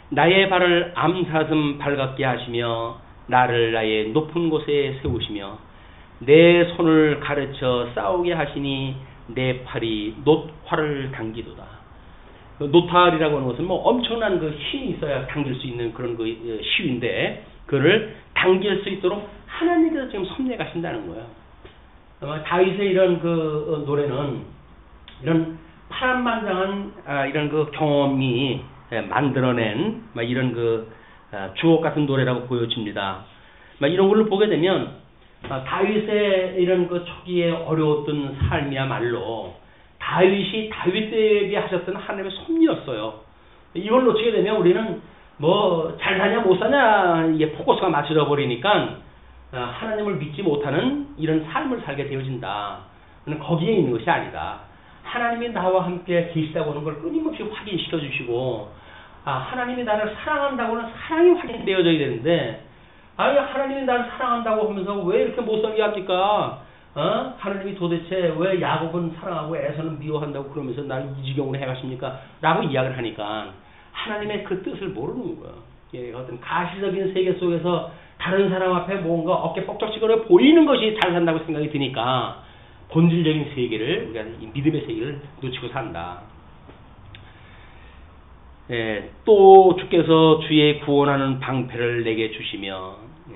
나의 발을 암사슴 발같게 하시며 나를 나의 높은 곳에 세우시며 내 손을 가르쳐 싸우게 하시니 내 팔이 놋활을 당기도다. 노탈이라고 하는 것은 뭐 엄청난 그 힘이 있어야 당길 수 있는 그런 그 시위인데 그를 당길 수 있도록 하나님께서 지금 섭리하신다는 거예요. 다윗의 이런 그 노래는 이런 파란만장한 이런 그 경험이 만들어낸 이런 그 주옥 같은 노래라고 보여집니다. 이런 걸로 보게 되면 다윗의 이런 그 초기에 어려웠던 삶이야말로 다윗이 다윗에게 하셨던 하나님의 섭리였어요. 이걸 놓치게 되면 우리는 뭐 잘 사냐 못 사냐 이게 포커스가 맞춰져 버리니까 하나님을 믿지 못하는 이런 삶을 살게 되어진다. 거기에 있는 것이 아니다. 하나님이 나와 함께 계시다고 하는 걸 끊임없이 확인시켜 주시고 하나님이 나를 사랑한다고 하는 사랑이 확인되어져야 되는데 하나님이 나를 사랑한다고 하면서 왜 이렇게 못 살게 합니까? 하나님이 도대체 왜 야곱은 사랑하고 에서는 미워한다고 그러면서 나를 이 지경으로 해가십니까? 라고 이야기를 하니까 하나님의 그 뜻을 모르는 거예요. 예, 어떤 가시적인 세계 속에서 다른 사람 앞에 뭔가 어깨 뻑적지근해 보이는 것이 잘 산다고 생각이 드니까 본질적인 세계를 우리가 이 믿음의 세계를 놓치고 산다. 예, 또 주께서 주의 구원하는 방패를 내게 주시며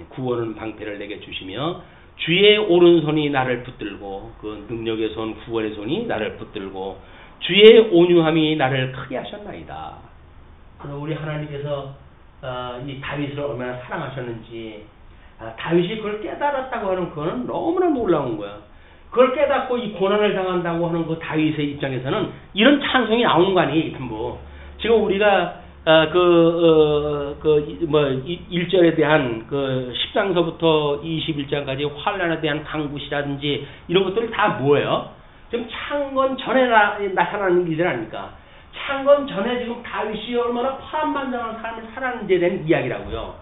구원은 방패를 내게 주시며 주의 오른손이 나를 붙들고 그 능력의 손 구원의 손이 나를 붙들고 주의 온유함이 나를 크게 하셨나이다. 우리 하나님께서 이 다윗을 얼마나 사랑하셨는지 다윗이 그걸 깨달았다고 하는 그거는 너무나 놀라운 거야. 그걸 깨닫고 이 고난을 당한다고 하는 그 다윗의 입장에서는 이런 찬송이 나오는 거 아니에요, 전부. 지금 우리가 1절에 대한 그 10장서부터 21장까지 환란에 대한 강구시라든지 이런 것들이 다 뭐예요? 지금 창건 전에 나타나는 일들 아닙니까? 창건 전에 지금 다윗이 얼마나 파란만장한 삶을 살았는지에 대한 이야기라고요.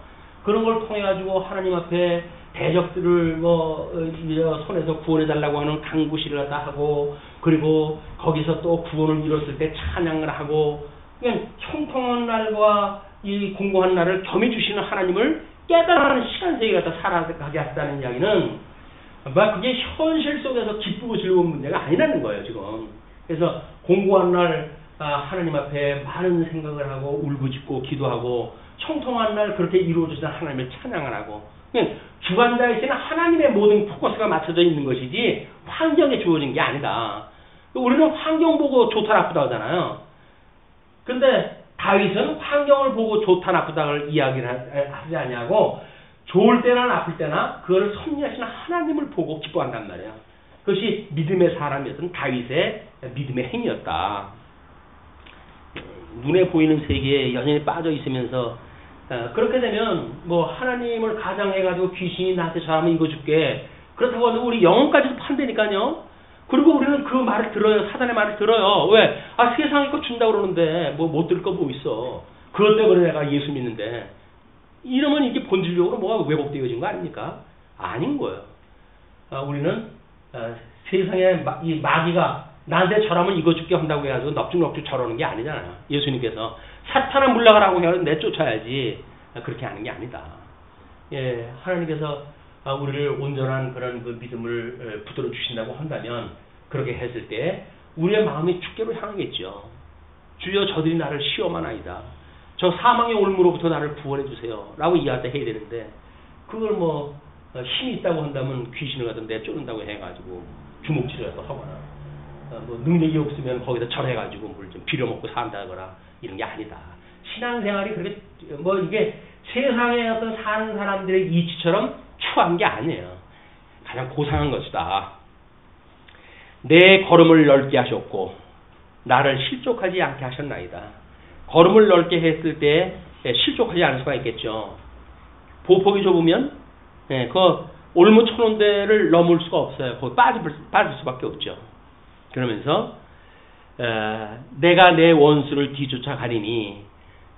그런 걸 통해 가지고 하나님 앞에 대적들을 손에서 구원해달라고 하는 강구시를 갖다 하고, 그리고 거기서 또 구원을 이뤘을 때 찬양을 하고, 그냥 형통한 날과 이 공고한 날을 겸해 주시는 하나님을 깨달아가는 시간 세계 갖다 살아가게 했다는 이야기는 그게 현실 속에서 기쁘고 즐거운 문제가 아니라는 거예요, 지금. 그래서 공고한 날 하나님 앞에 많은 생각을 하고 울부짖고 기도하고, 형통한 날 그렇게 이루어지는 하나님을 찬양을 하고, 주관자이신 하나님의 모든 포커스가 맞춰져 있는 것이지 환경에 주어진 게 아니다. 우리는 환경 보고 좋다 나쁘다 하잖아요. 근데 다윗은 환경을 보고 좋다 나쁘다를 이야기를 하지 않냐고, 좋을 때나 나쁠 때나 그걸 섭리하시는 하나님을 보고 기뻐한단 말이야. 그것이 믿음의 사람이었던 다윗의 믿음의 행위였다. 눈에 보이는 세계에 연연히 빠져 있으면서 그렇게 되면 하나님을 가장해가지고 귀신이 나한테 잘하면 이거 줄게, 그렇다고 하면 우리 영혼까지도 판다니까요. 그리고 우리는 그 말을 들어요. 사단의 말을 들어요. 왜? 세상에 거 준다고 그러는데 못 들을 거 뭐 있어. 그것 때문에 내가 예수 믿는데. 이러면 이게 본질적으로 뭐가 왜곡되어진 거 아닙니까? 아닌 거예요. 우리는 세상에 이 마귀가 나한테 절하면 이거 줄게 한다고 해가지고 넙죽넙죽 절하는 게 아니잖아요. 예수님께서 사탄아 물러가라고 해서 내쫓아야지 그렇게 하는 게 아니다. 예, 하나님께서 우리를 온전한 그런 그 믿음을 붙들어 주신다고 한다면, 그렇게 했을 때 우리의 마음이 주께로 향하겠죠. 주여 저들이 나를 시험하나이다. 저 사망의 올무로부터 나를 구원해 주세요. 라고 이야기할 때 해야 되는데, 그걸 힘이 있다고 한다면 귀신을 갖다 내쫓는다고 해가지고 주먹질을 하거나, 능력이 없으면 거기다 절해가지고 물 좀 빌어먹고 산다거나 이런 게 아니다. 신앙생활이 그렇게 이게 세상에 어떤 사는 사람들의 이치처럼 추한 게 아니에요. 가장 고상한 것이다. 내 걸음을 넓게 하셨고 나를 실족하지 않게 하셨나이다. 걸음을 넓게 했을 때 실족하지 않을 수가 있겠죠. 보폭이 좁으면 그 올무 천원대를 넘을 수가 없어요. 거기 빠질 수밖에 없죠. 그러면서 내가 내 원수를 뒤쫓아 가리니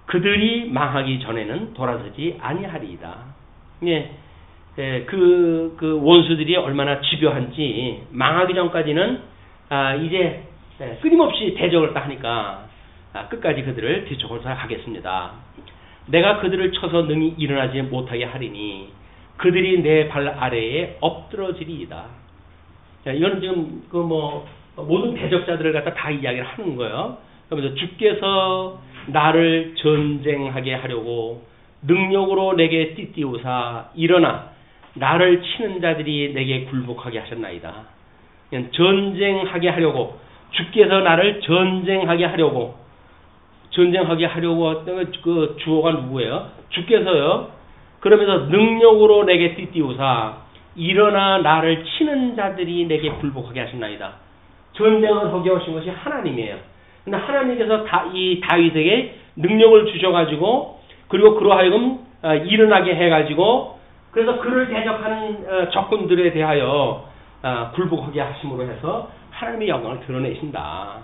그들이 망하기 전에는 돌아서지 아니하리이다. 그 원수들이 얼마나 집요한지 망하기 전까지는 이제 끊임없이 대적을 하니까 끝까지 그들을 뒤쫓아서 가겠습니다. 내가 그들을 쳐서 능히 일어나지 못하게 하리니 그들이 내 발 아래에 엎드러지리이다. 이거는 지금 모든 대적자들을 갖다 다 이야기를 하는 거예요. 그러면서 주께서 나를 전쟁하게 하려고 능력으로 내게 띠띠우사 일어나 나를 치는 자들이 내게 굴복하게 하셨나이다. 전쟁하게 하려고 주께서 나를 전쟁하게 하려고 했던 그 주어가 누구예요? 주께서요. 그러면서 능력으로 내게 띠띠우사 일어나 나를 치는 자들이 내게 불복하게 하셨나이다. 전쟁을 하게 하신 것이 하나님이에요. 근데 하나님께서 이 다윗에게 능력을 주셔가지고 그리고 그러하여금 일어나게 해가지고 그래서 그를 대적하는 적군들에 대하여 굴복하게 하심으로 해서 하나님의 영광을 드러내신다.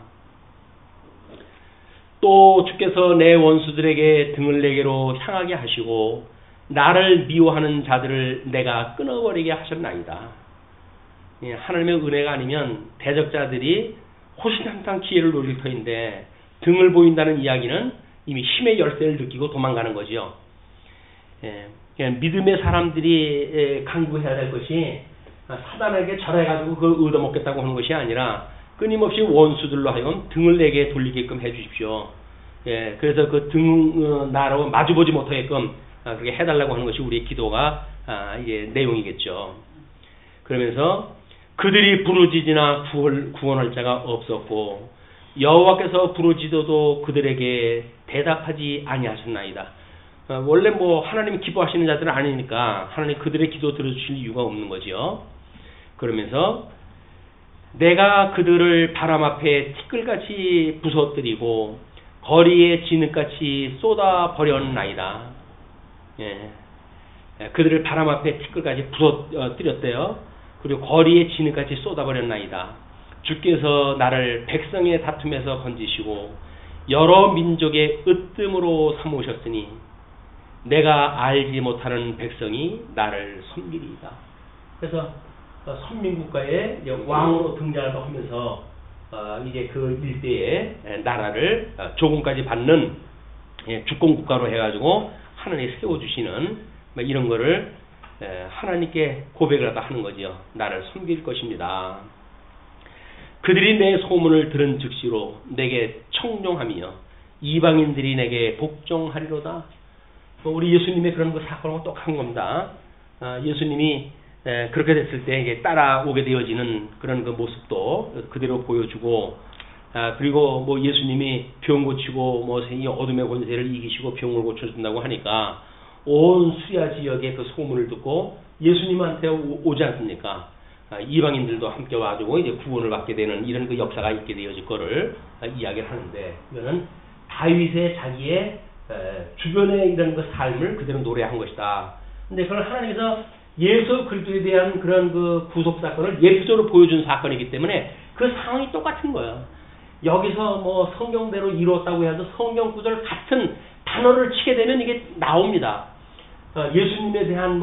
또 주께서 내 원수들에게 등을 내게로 향하게 하시고 나를 미워하는 자들을 내가 끊어버리게 하셨나이다. 하나님의 은혜가 아니면 대적자들이 호시탐탐 기회를 노릴 터인데 등을 보인다는 이야기는 이미 힘의 열쇠를 느끼고 도망가는 거죠. 믿음의 사람들이 강구해야 될 것이 사단에게 절해가지고 그걸 얻어먹겠다고 하는 것이 아니라 끊임없이 원수들로 하여금 등을 내게 돌리게끔 해주십시오. 그래서 그 나로 마주보지 못하게끔 그렇게 해달라고 하는 것이 우리의 기도가 이제 내용이겠죠. 그러면서 그들이 부르짖으나 구원할 자가 없었고 여호와께서 부르짖어도 그들에게 대답하지 아니하셨나이다. 원래 하나님이 기뻐하시는 자들은 아니니까 하나님 그들의 기도 들어주실 이유가 없는 거죠. 그러면서 내가 그들을 바람 앞에 티끌같이 부서뜨리고 거리에 진흙같이 쏟아버렸나이다. 그들을 바람 앞에 티끌같이 부서뜨렸대요. 그리고 거리에 진흙같이 쏟아버렸나이다. 주께서 나를 백성의 다툼에서 건지시고 여러 민족의 으뜸으로 삼으셨으니 내가 알지 못하는 백성이 나를 섬기리이다. 그래서 선민국가의 왕으로 등장을 하면서 이제 그 일대에 나라를 조공까지 받는 주공국가로 해가지고 하나님이 세워주시는 이런 거를 하나님께 고백을 하는 거죠. 나를 섬길 것입니다. 그들이 내 소문을 들은 즉시로 내게 청종하며 이방인들이 내게 복종하리로다. 우리 예수님의 그런 사건하고 똑같은 겁니다. 예수님이 그렇게 됐을 때 이게 따라오게 되어지는 그런 그 모습도 그대로 보여주고, 그리고 예수님이 병 고치고 이 어둠의 권세를 이기시고 병을 고쳐준다고 하니까 온 수야 지역의 그 소문을 듣고 예수님한테 오지 않습니까? 이방인들도 함께 와주고 이제 구원을 받게 되는 이런 그 역사가 있게 되어질 거를 이야기를 하는데, 이거는 다윗의 자기의 주변의 이런 그 삶을 그대로 노래한 것이다. 근데 그걸 하나님께서 예수 그리스도에 대한 그런 그 구속 사건을 예표적으로 보여준 사건이기 때문에 그 상황이 똑같은 거예요. 여기서 성경대로 이루었다고 해서 성경 구절 같은 단어를 치게 되면 이게 나옵니다. 예수님에 대한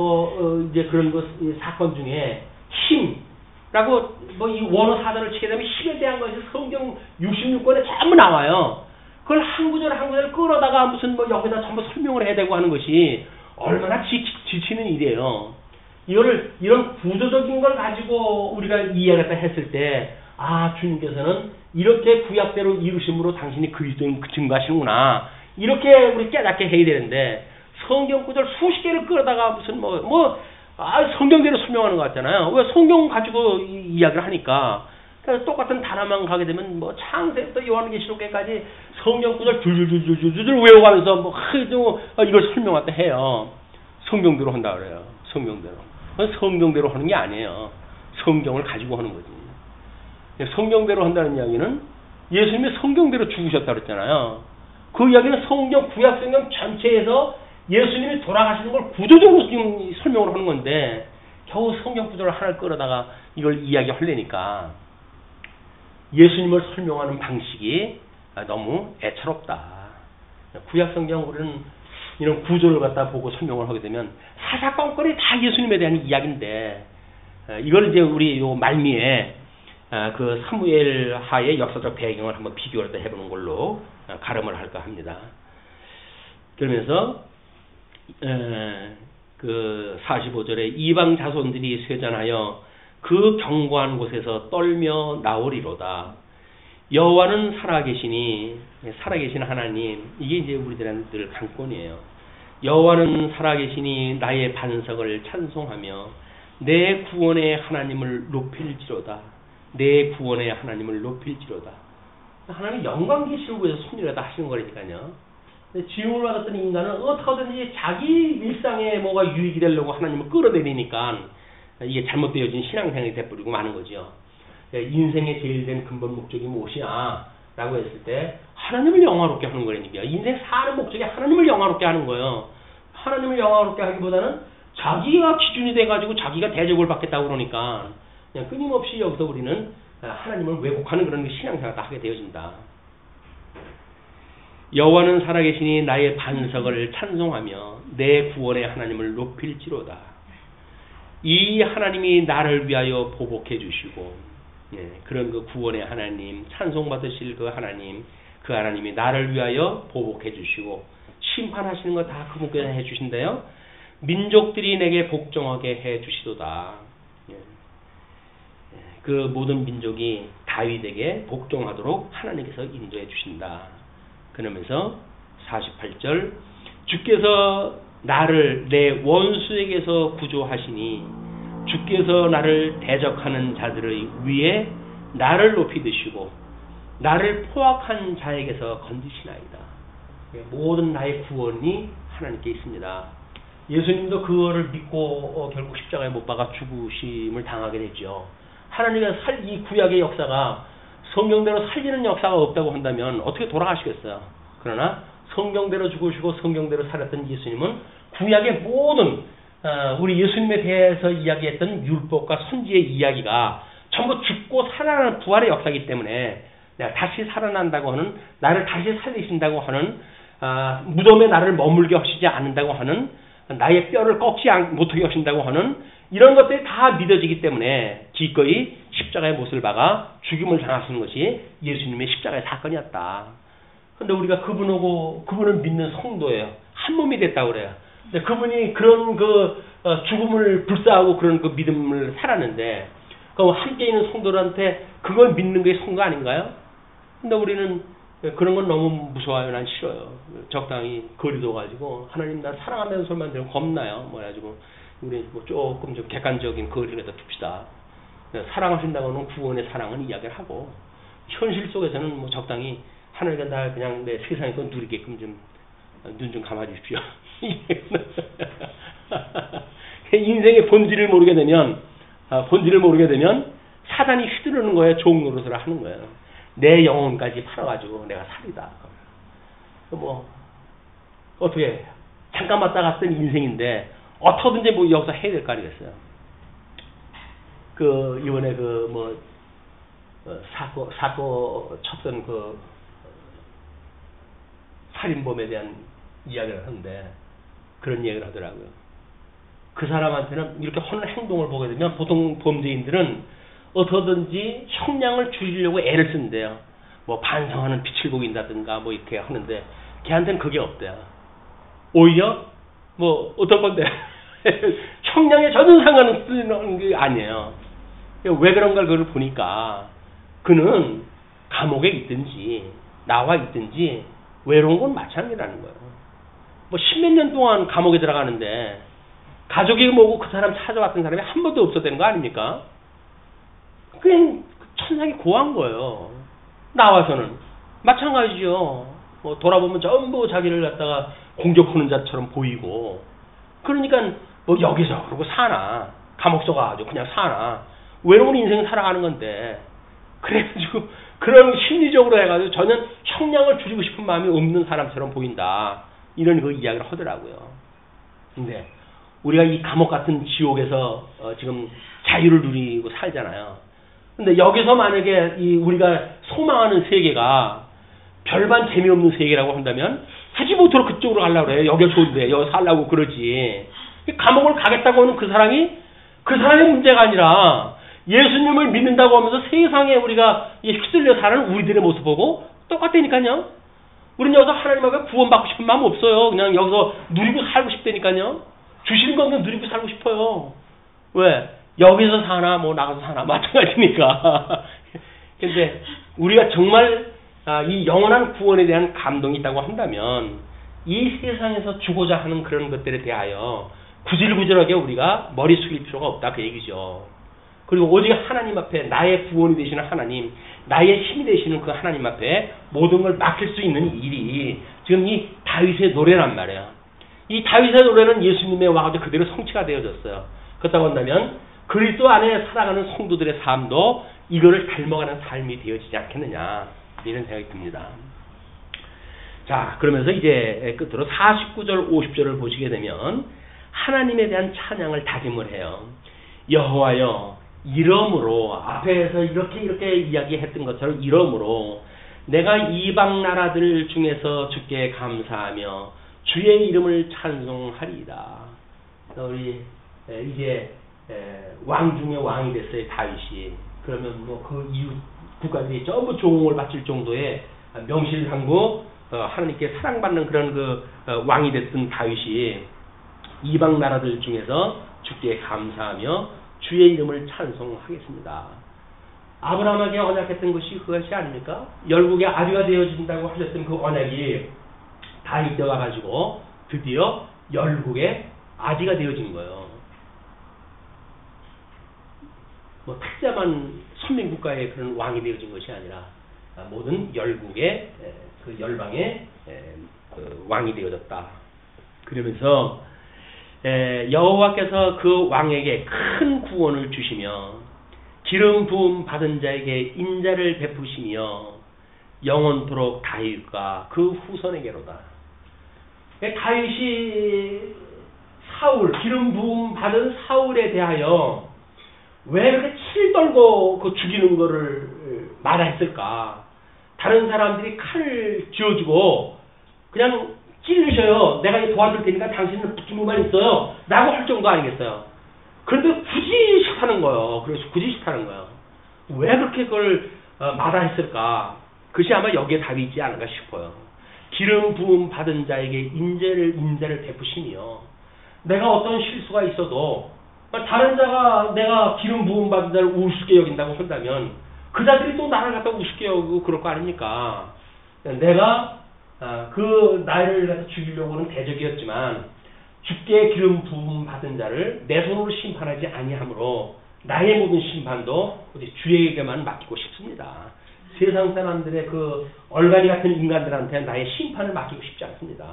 이제 그런 그 사건 중에 힘라고 이 원어 사전을 치게 되면 힘에 대한 것이 성경 66권에 전부 나와요. 그걸 한 구절 한 구절 끌어다가 무슨 여기다 전부 설명을 해야 되고 하는 것이 얼마나 지치는 일이에요. 이런 구조적인 걸 가지고 우리가 이해하겠다 했을 때, 주님께서는 이렇게 구약대로 이루심으로 당신이 그리스도인 증거하시는구나. 이렇게 우리 깨닫게 해야 되는데, 성경 구절 수십 개를 끌어다가 무슨 성경대로 설명하는 것 같잖아요. 왜 성경 가지고 이야기를 하니까. 그래서 똑같은 단어만 가게 되면 창세부터 요한계시록에까지 성경 구절 줄줄줄줄줄 외워가면서 이걸 설명하다 해요. 성경대로 한다 그래요. 성경대로 하는 게 아니에요. 성경을 가지고 하는 거지. 성경대로 한다는 이야기는 예수님이 성경대로 죽으셨다 그랬잖아요. 그 이야기는 구약 성경 전체에서 예수님이 돌아가시는 걸 구조적으로 지금 설명을 하는 건데, 겨우 성경 구절을 하나를 끌어다가 이걸 이야기하려니까 예수님을 설명하는 방식이 너무 애처롭다. 구약 성경 우리는 이런 구조를 갖다 보고 설명을 하게 되면 사사건건이 다 예수님에 대한 이야기인데, 이걸 이제 우리 요 말미에 그 사무엘 하의 역사적 배경을 한번 비교를 해보는 걸로 가름을 할까 합니다. 그러면서 그 45절에 이방 자손들이 쇠잔하여 그 견고한 곳에서 떨며 나오리로다. 여호와는 살아계신 하나님, 이게 이제 우리들한테 늘 강권이에요. 여호와는 살아계시니 나의 반석을 찬송하며 내 구원의 하나님을 높일지로다. 내 구원의 하나님을 높일지로다. 하나님이 영광 계시를 위해서 섭리하다 하시는 거니까요. 지음을 받았던 인간은 어떻게든지 자기 일상에 뭐가 유익이 되려고 하나님을 끌어내리니까 이게 잘못되어진 신앙생활이 돼버리고 마는 거죠. 인생의 제일 된 근본 목적이 무엇이냐 라고 했을 때 하나님을 영화롭게 하는 거라니까. 인생 사는 목적이 하나님을 영화롭게 하는 거예요. 하나님을 영화롭게 하기보다는 자기가 기준이 돼가지고 자기가 대접을 받겠다고 그러니까 그냥 끊임없이 여기서 우리는 하나님을 왜곡하는 그런 신앙생활을 하게 되어진다. 여호와는 살아계시니 나의 반석을 찬송하며 내 구원의 하나님을 높일지로다. 이 하나님이 나를 위하여 보복해 주시고 그런 그 구원의 하나님, 찬송받으실 그 하나님이 나를 위하여 보복해 주시고 심판하시는 거 다 그분께서 해 주신대요. 민족들이 내게 복종하게 해 주시도다. 그 모든 민족이 다윗에게 복종하도록 하나님께서 인도해 주신다. 그러면서 48절 주께서 나를 내 원수에게서 구조하시니 주께서 나를 대적하는 자들의 위에 나를 높이 드시고 나를 포악한 자에게서 건지시나이다. 모든 나의 구원이 하나님께 있습니다. 예수님도 그거를 믿고 결국 십자가에 못 박아 죽으심을 당하게 되죠. 하나님의 이 구약의 역사가 성경대로 살리는 역사가 없다고 한다면 어떻게 돌아가시겠어요? 그러나 성경대로 죽으시고 성경대로 살았던 예수님은 구약의 모든 우리 예수님에 대해서 이야기했던 율법과 선지의 이야기가 전부 죽고 살아나는 부활의 역사이기 때문에 내가 다시 살아난다고 하는, 나를 다시 살리신다고 하는, 무덤에 나를 머물게 하시지 않는다고 하는, 나의 뼈를 꺾지 못하게 하신다고 하는 이런 것들이 다 믿어지기 때문에 기꺼이 십자가의 못을 박아 죽임을 당하시는 것이 예수님의 십자가의 사건이었다. 그런데 우리가 그분을 믿는 성도예요. 한 몸이 됐다고 그래요. 근데 그분이 그런 죽음을 불사하고 그런 그 믿음을 살았는데, 그 함께 있는 성도들한테 그걸 믿는 게 성도 아닌가요? 근데 우리는 그런 건 너무 무서워요. 난 싫어요. 적당히 거리도 가지고 하나님 나 사랑하면서 소리만 들으면 겁나요. 뭐가지고 우리 조금 좀 객관적인 거리를 둡시다. 사랑하신다고는 구원의 사랑은 이야기를 하고, 현실 속에서는 적당히 하나님과 날 그냥 내 세상에 건 누리게끔 좀 눈 좀 감아 주십시오. 인생의 본질을 모르게 되면 사단이 휘두르는 거예요. 종 노릇을 하는 거예요. 내 영혼까지 팔아가지고 내가 살이다. 어떻게 잠깐 왔다 갔던 인생인데 어떻게든지 여기서 해야 될 거 아니겠어요. 이번에 사고 쳤던 살인범에 대한 이야기를 하는데 그런 이야기를 하더라고요. 그 사람한테는 이렇게 하는 행동을 보게 되면 보통 범죄인들은 어떻게든지 형량을 줄이려고 애를 쓴대요. 반성하는 빛을 보인다든가 이렇게 하는데 걔한테는 그게 없대요. 오히려 어떨 건데 형량에 전혀 상관은 쓰는 게 아니에요. 왜 그런가 그걸 보니까 그는 감옥에 있든지 나와 있든지 외로운 건 마찬가지라는 거예요. 십몇 년 동안 감옥에 들어가는데 가족이 뭐고 그 사람 찾아왔던 사람이 한 번도 없었다는 거 아닙니까? 그냥 천상이 고한 거예요. 나와서는 마찬가지죠. 돌아보면 전부 자기를 갖다가 공격하는 자처럼 보이고, 그러니까 여기서 그러고 사나, 감옥 쏘가지고 그냥 사나, 외로운 인생 살아가는 건데, 그래가지고 그런 심리적으로 해가지고 전혀 형량을 줄이고 싶은 마음이 없는 사람처럼 보인다. 이런 이야기를 하더라고요. 근데 우리가 이 감옥 같은 지옥에서 지금 자유를 누리고 살잖아요. 근데 여기서 만약에 우리가 소망하는 세계가 별반 재미없는 세계라고 한다면 굳이 못하러 그쪽으로 가려고 그래요. 여기가 좋은데 여기 살라고 그러지. 감옥을 가겠다고 하는 그 사람의 문제가 아니라 예수님을 믿는다고 하면서 세상에 우리가 휩쓸려 사는 우리들의 모습 보고 똑같다니까요. 우리는 여기서 하나님 앞에 구원받고 싶은 마음 없어요. 그냥 여기서 누리고 살고 싶다니까요. 주시는 거 그냥 누리고 살고 싶어요. 왜? 여기서 사나 나가서 사나 마찬가지니까. 근데 우리가 정말 이 영원한 구원에 대한 감동이 있다고 한다면 이 세상에서 주고자 하는 그런 것들에 대하여 구질구질하게 우리가 머리 숙일 필요가 없다 그 얘기죠. 그리고 오직 하나님 앞에 나의 구원이 되시는 하나님, 나의 힘이 되시는 그 하나님 앞에 모든 걸 맡길 수 있는 일이 지금 이 다윗의 노래란 말이에요. 이 다윗의 노래는 예수님의 와가지고 그대로 성취가 되어졌어요. 그렇다고 한다면 그리스도 안에 살아가는 성도들의 삶도 이거를 닮아가는 삶이 되어지지 않겠느냐, 이런 생각이 듭니다. 자, 그러면서 이제 끝으로 49절 50절을 보시게 되면 하나님에 대한 찬양을 다짐을 해요. 여호와여, 이러므로 앞에서 이렇게 이야기했던 것처럼 이러므로 내가 이방 나라들 중에서 주께 감사하며 주의 이름을 찬송하리이다. 우리 이제 왕 중에 왕이 됐어요, 다윗이. 그러면 뭐 그 이웃 국가들이 전부 조공을 바칠 정도의 명실상부 하나님께 사랑받는 그런 그 왕이 됐던 다윗이 이방 나라들 중에서 주께 감사하며 주의 이름을 찬송하겠습니다. 아브라함에게 언약했던 것이 그것이 아닙니까? 열국의 아비가 되어진다고 하셨던 그 언약이 다윗에 와가지고 드디어 열국의 아비가 되어진 거예요. 뭐 특자만 선민국가의 그런 왕이 되어진 것이 아니라 모든 열국의 그 열방의 그 왕이 되어졌다. 그러면서 여호와께서 그 왕에게 큰 구원을 주시며 기름 부음 받은 자에게 인자를 베푸시며 영원토록 다윗과 그 후손에게로다. 다윗이 사울, 기름 부음 받은 사울에 대하여 왜 그렇게 칠 떨고 그 죽이는 거를 말했을까? 다른 사람들이 칼을 쥐어주고 그냥 찔르셔요. 내가 도와줄 테니까 당신은 붙들고만 있어요. 라고 할 정도 아니겠어요. 그런데 굳이 싫다는 거예요. 그래서 굳이 싫다는 거예요. 왜 그렇게 그걸 마다했을까? 그것이 아마 여기에 답이 있지 않을까 싶어요. 기름 부음 받은 자에게 인자를 베푸시며 내가 어떤 실수가 있어도 다른 자가 내가 기름 부음 받은 자를 우습게 여긴다고 한다면 그 자들이 또 나를 갖다 우습게 여기고 그럴 거 아닙니까? 내가 그 나를 갖다 죽이려고 하는 대적이었지만 주께 기름 부음 받은 자를 내 손으로 심판하지 아니하므로 나의 모든 심판도 주에게만 맡기고 싶습니다. 세상 사람들의 그 얼간이 같은 인간들한테 나의 심판을 맡기고 싶지 않습니다.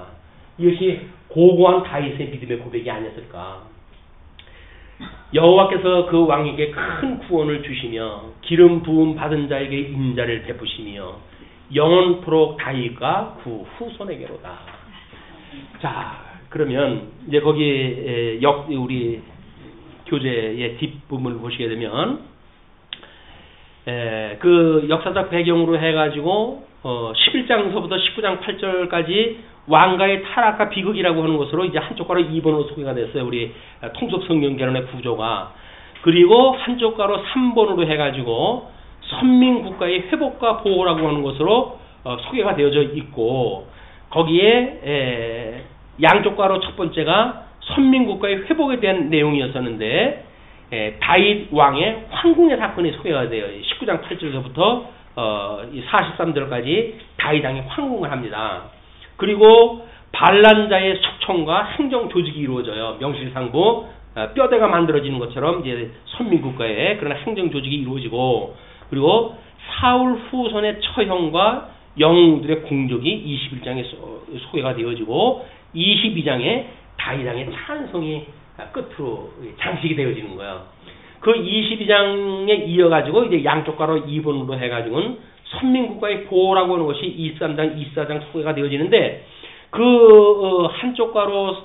이것이 고고한 다윗의 믿음의 고백이 아니었을까. 여호와께서 그 왕에게 큰 구원을 주시며 기름 부음 받은 자에게 인자를 베푸시며 영원토록 다윗과 그 후손에게로다. 자, 그러면 이제 거기 우리 교재의 뒷부분을 보시게 되면 그 역사적 배경으로 해가지고 11장서부터 19장 8절까지 왕가의 타락과 비극이라고 하는 것으로 이제 한쪽 가로 2번으로 소개가 됐어요. 우리 통속 성경 개론의 구조가. 그리고 한쪽 가로 3번으로 해가지고 선민국가의 회복과 보호라고 하는 것으로 소개가 되어져 있고, 거기에 양쪽 가로 첫 번째가 선민국가의 회복에 대한 내용이었었는데 다윗 왕의 황궁의 사건이 소개가 돼요. 19장 8절서부터 43절까지 다윗 왕이 황궁을 합니다. 그리고 반란자의 숙청과 행정 조직이 이루어져요. 명실상부 뼈대가 만들어지는 것처럼 이제 선민국가의 그런 행정 조직이 이루어지고, 그리고 사울 후손의 처형과 영웅들의 공적이 21장에 소개가 되어지고 22장에 다윗 왕의 찬송이 끝으로 장식이 되어지는 거예요. 그 22장에 이어가지고 이제 양쪽 가로 2번으로 해가지고는 선민국가의 보호라고 하는 것이 23장, 24장 소개가 되어지는데, 그 한쪽 가로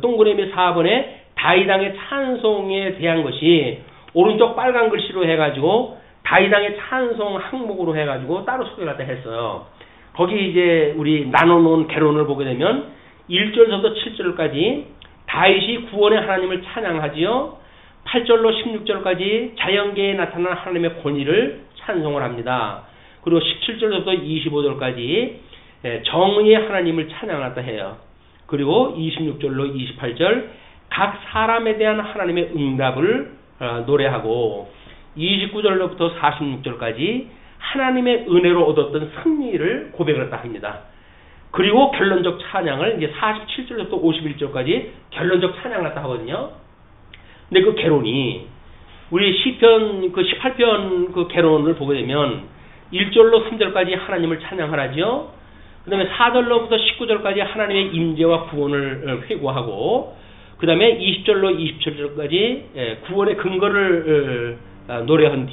동그라미 4번에 다윗 왕의 찬송에 대한 것이 오른쪽 빨간 글씨로 해가지고 다윗 왕의 찬송 항목으로 해가지고 따로 소개를 했어요. 거기 이제 우리 나눠놓은 개론을 보게 되면 1절부터 7절까지 다윗이 구원의 하나님을 찬양하지요. 8절로 16절까지 자연계에 나타난 하나님의 권위를 찬송을 합니다. 그리고 17절부터 25절까지 정의의 하나님을 찬양하다 해요. 그리고 26절로 28절 각 사람에 대한 하나님의 응답을 노래하고, 29절로부터 46절까지 하나님의 은혜로 얻었던 승리를 고백을 했다 합니다. 그리고 결론적 찬양을 이제 47절부터 51절까지 결론적 찬양을 했다 하거든요. 근데 그 개론이 우리 시편 그 18편 그 개론을 보게 되면 1절로 3절까지 하나님을 찬양하라죠. 그 다음에 4절로부터 19절까지 하나님의 임재와 구원을 회고하고, 그 다음에 20절로 27절까지 구원의 근거를 노래한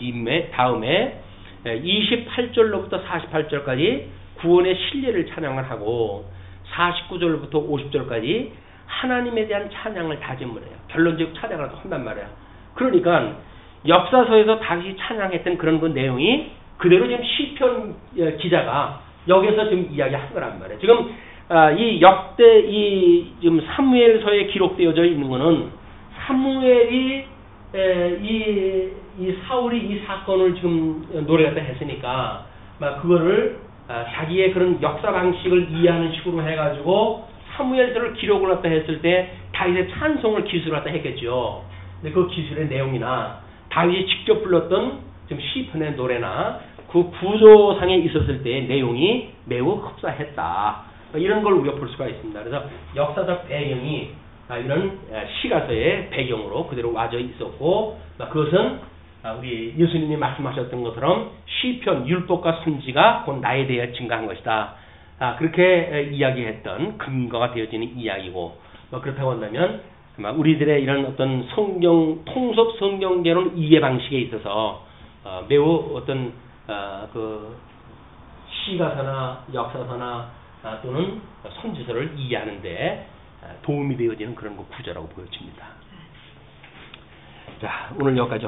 다음에 28절로부터 48절까지 구원의 신뢰를 찬양을 하고, 49절부터 50절까지 하나님에 대한 찬양을 다짐을 해요. 결론적 찬양을 한단 말이에요. 그러니까 역사서에서 다윗이 찬양했던 그런 그 내용이 그대로 지금 시편 기자가 여기서 지금 이야기한 거란 말이에요. 지금 이 역대 지금 사무엘서에 기록되어져 있는 거는 사무엘이 이 사울이 이 사건을 지금 노래했다 했으니까 막 그거를 자기의 그런 역사 방식을 이해하는 식으로 해가지고 사무엘서를 기록을 했다 했을 때 다윗의 찬송을 기술을 했다 했겠죠. 근데 그 기술의 내용이나 다윗이 직접 불렀던 지금 시편의 노래나 그 구조상에 있었을 때의 내용이 매우 흡사했다. 이런 걸 우리가 볼 수가 있습니다. 그래서 역사적 배경이 이런 시가서의 배경으로 그대로 와져 있었고, 그것은 우리 예수님이 말씀하셨던 것처럼 시편, 율법과 선지가 곧 나에 대해 증가한 것이다. 그렇게 이야기했던 근거가 되어지는 이야기고, 그렇다고 한다면 우리들의 이런 어떤 통속 성경계론 이해 방식에 있어서 매우 어떤 그 시가서나 역사서나 또는 선지서를 이해하는데 도움이 되어지는 그런 구조라고 보여집니다. 자, 오늘 여기까지.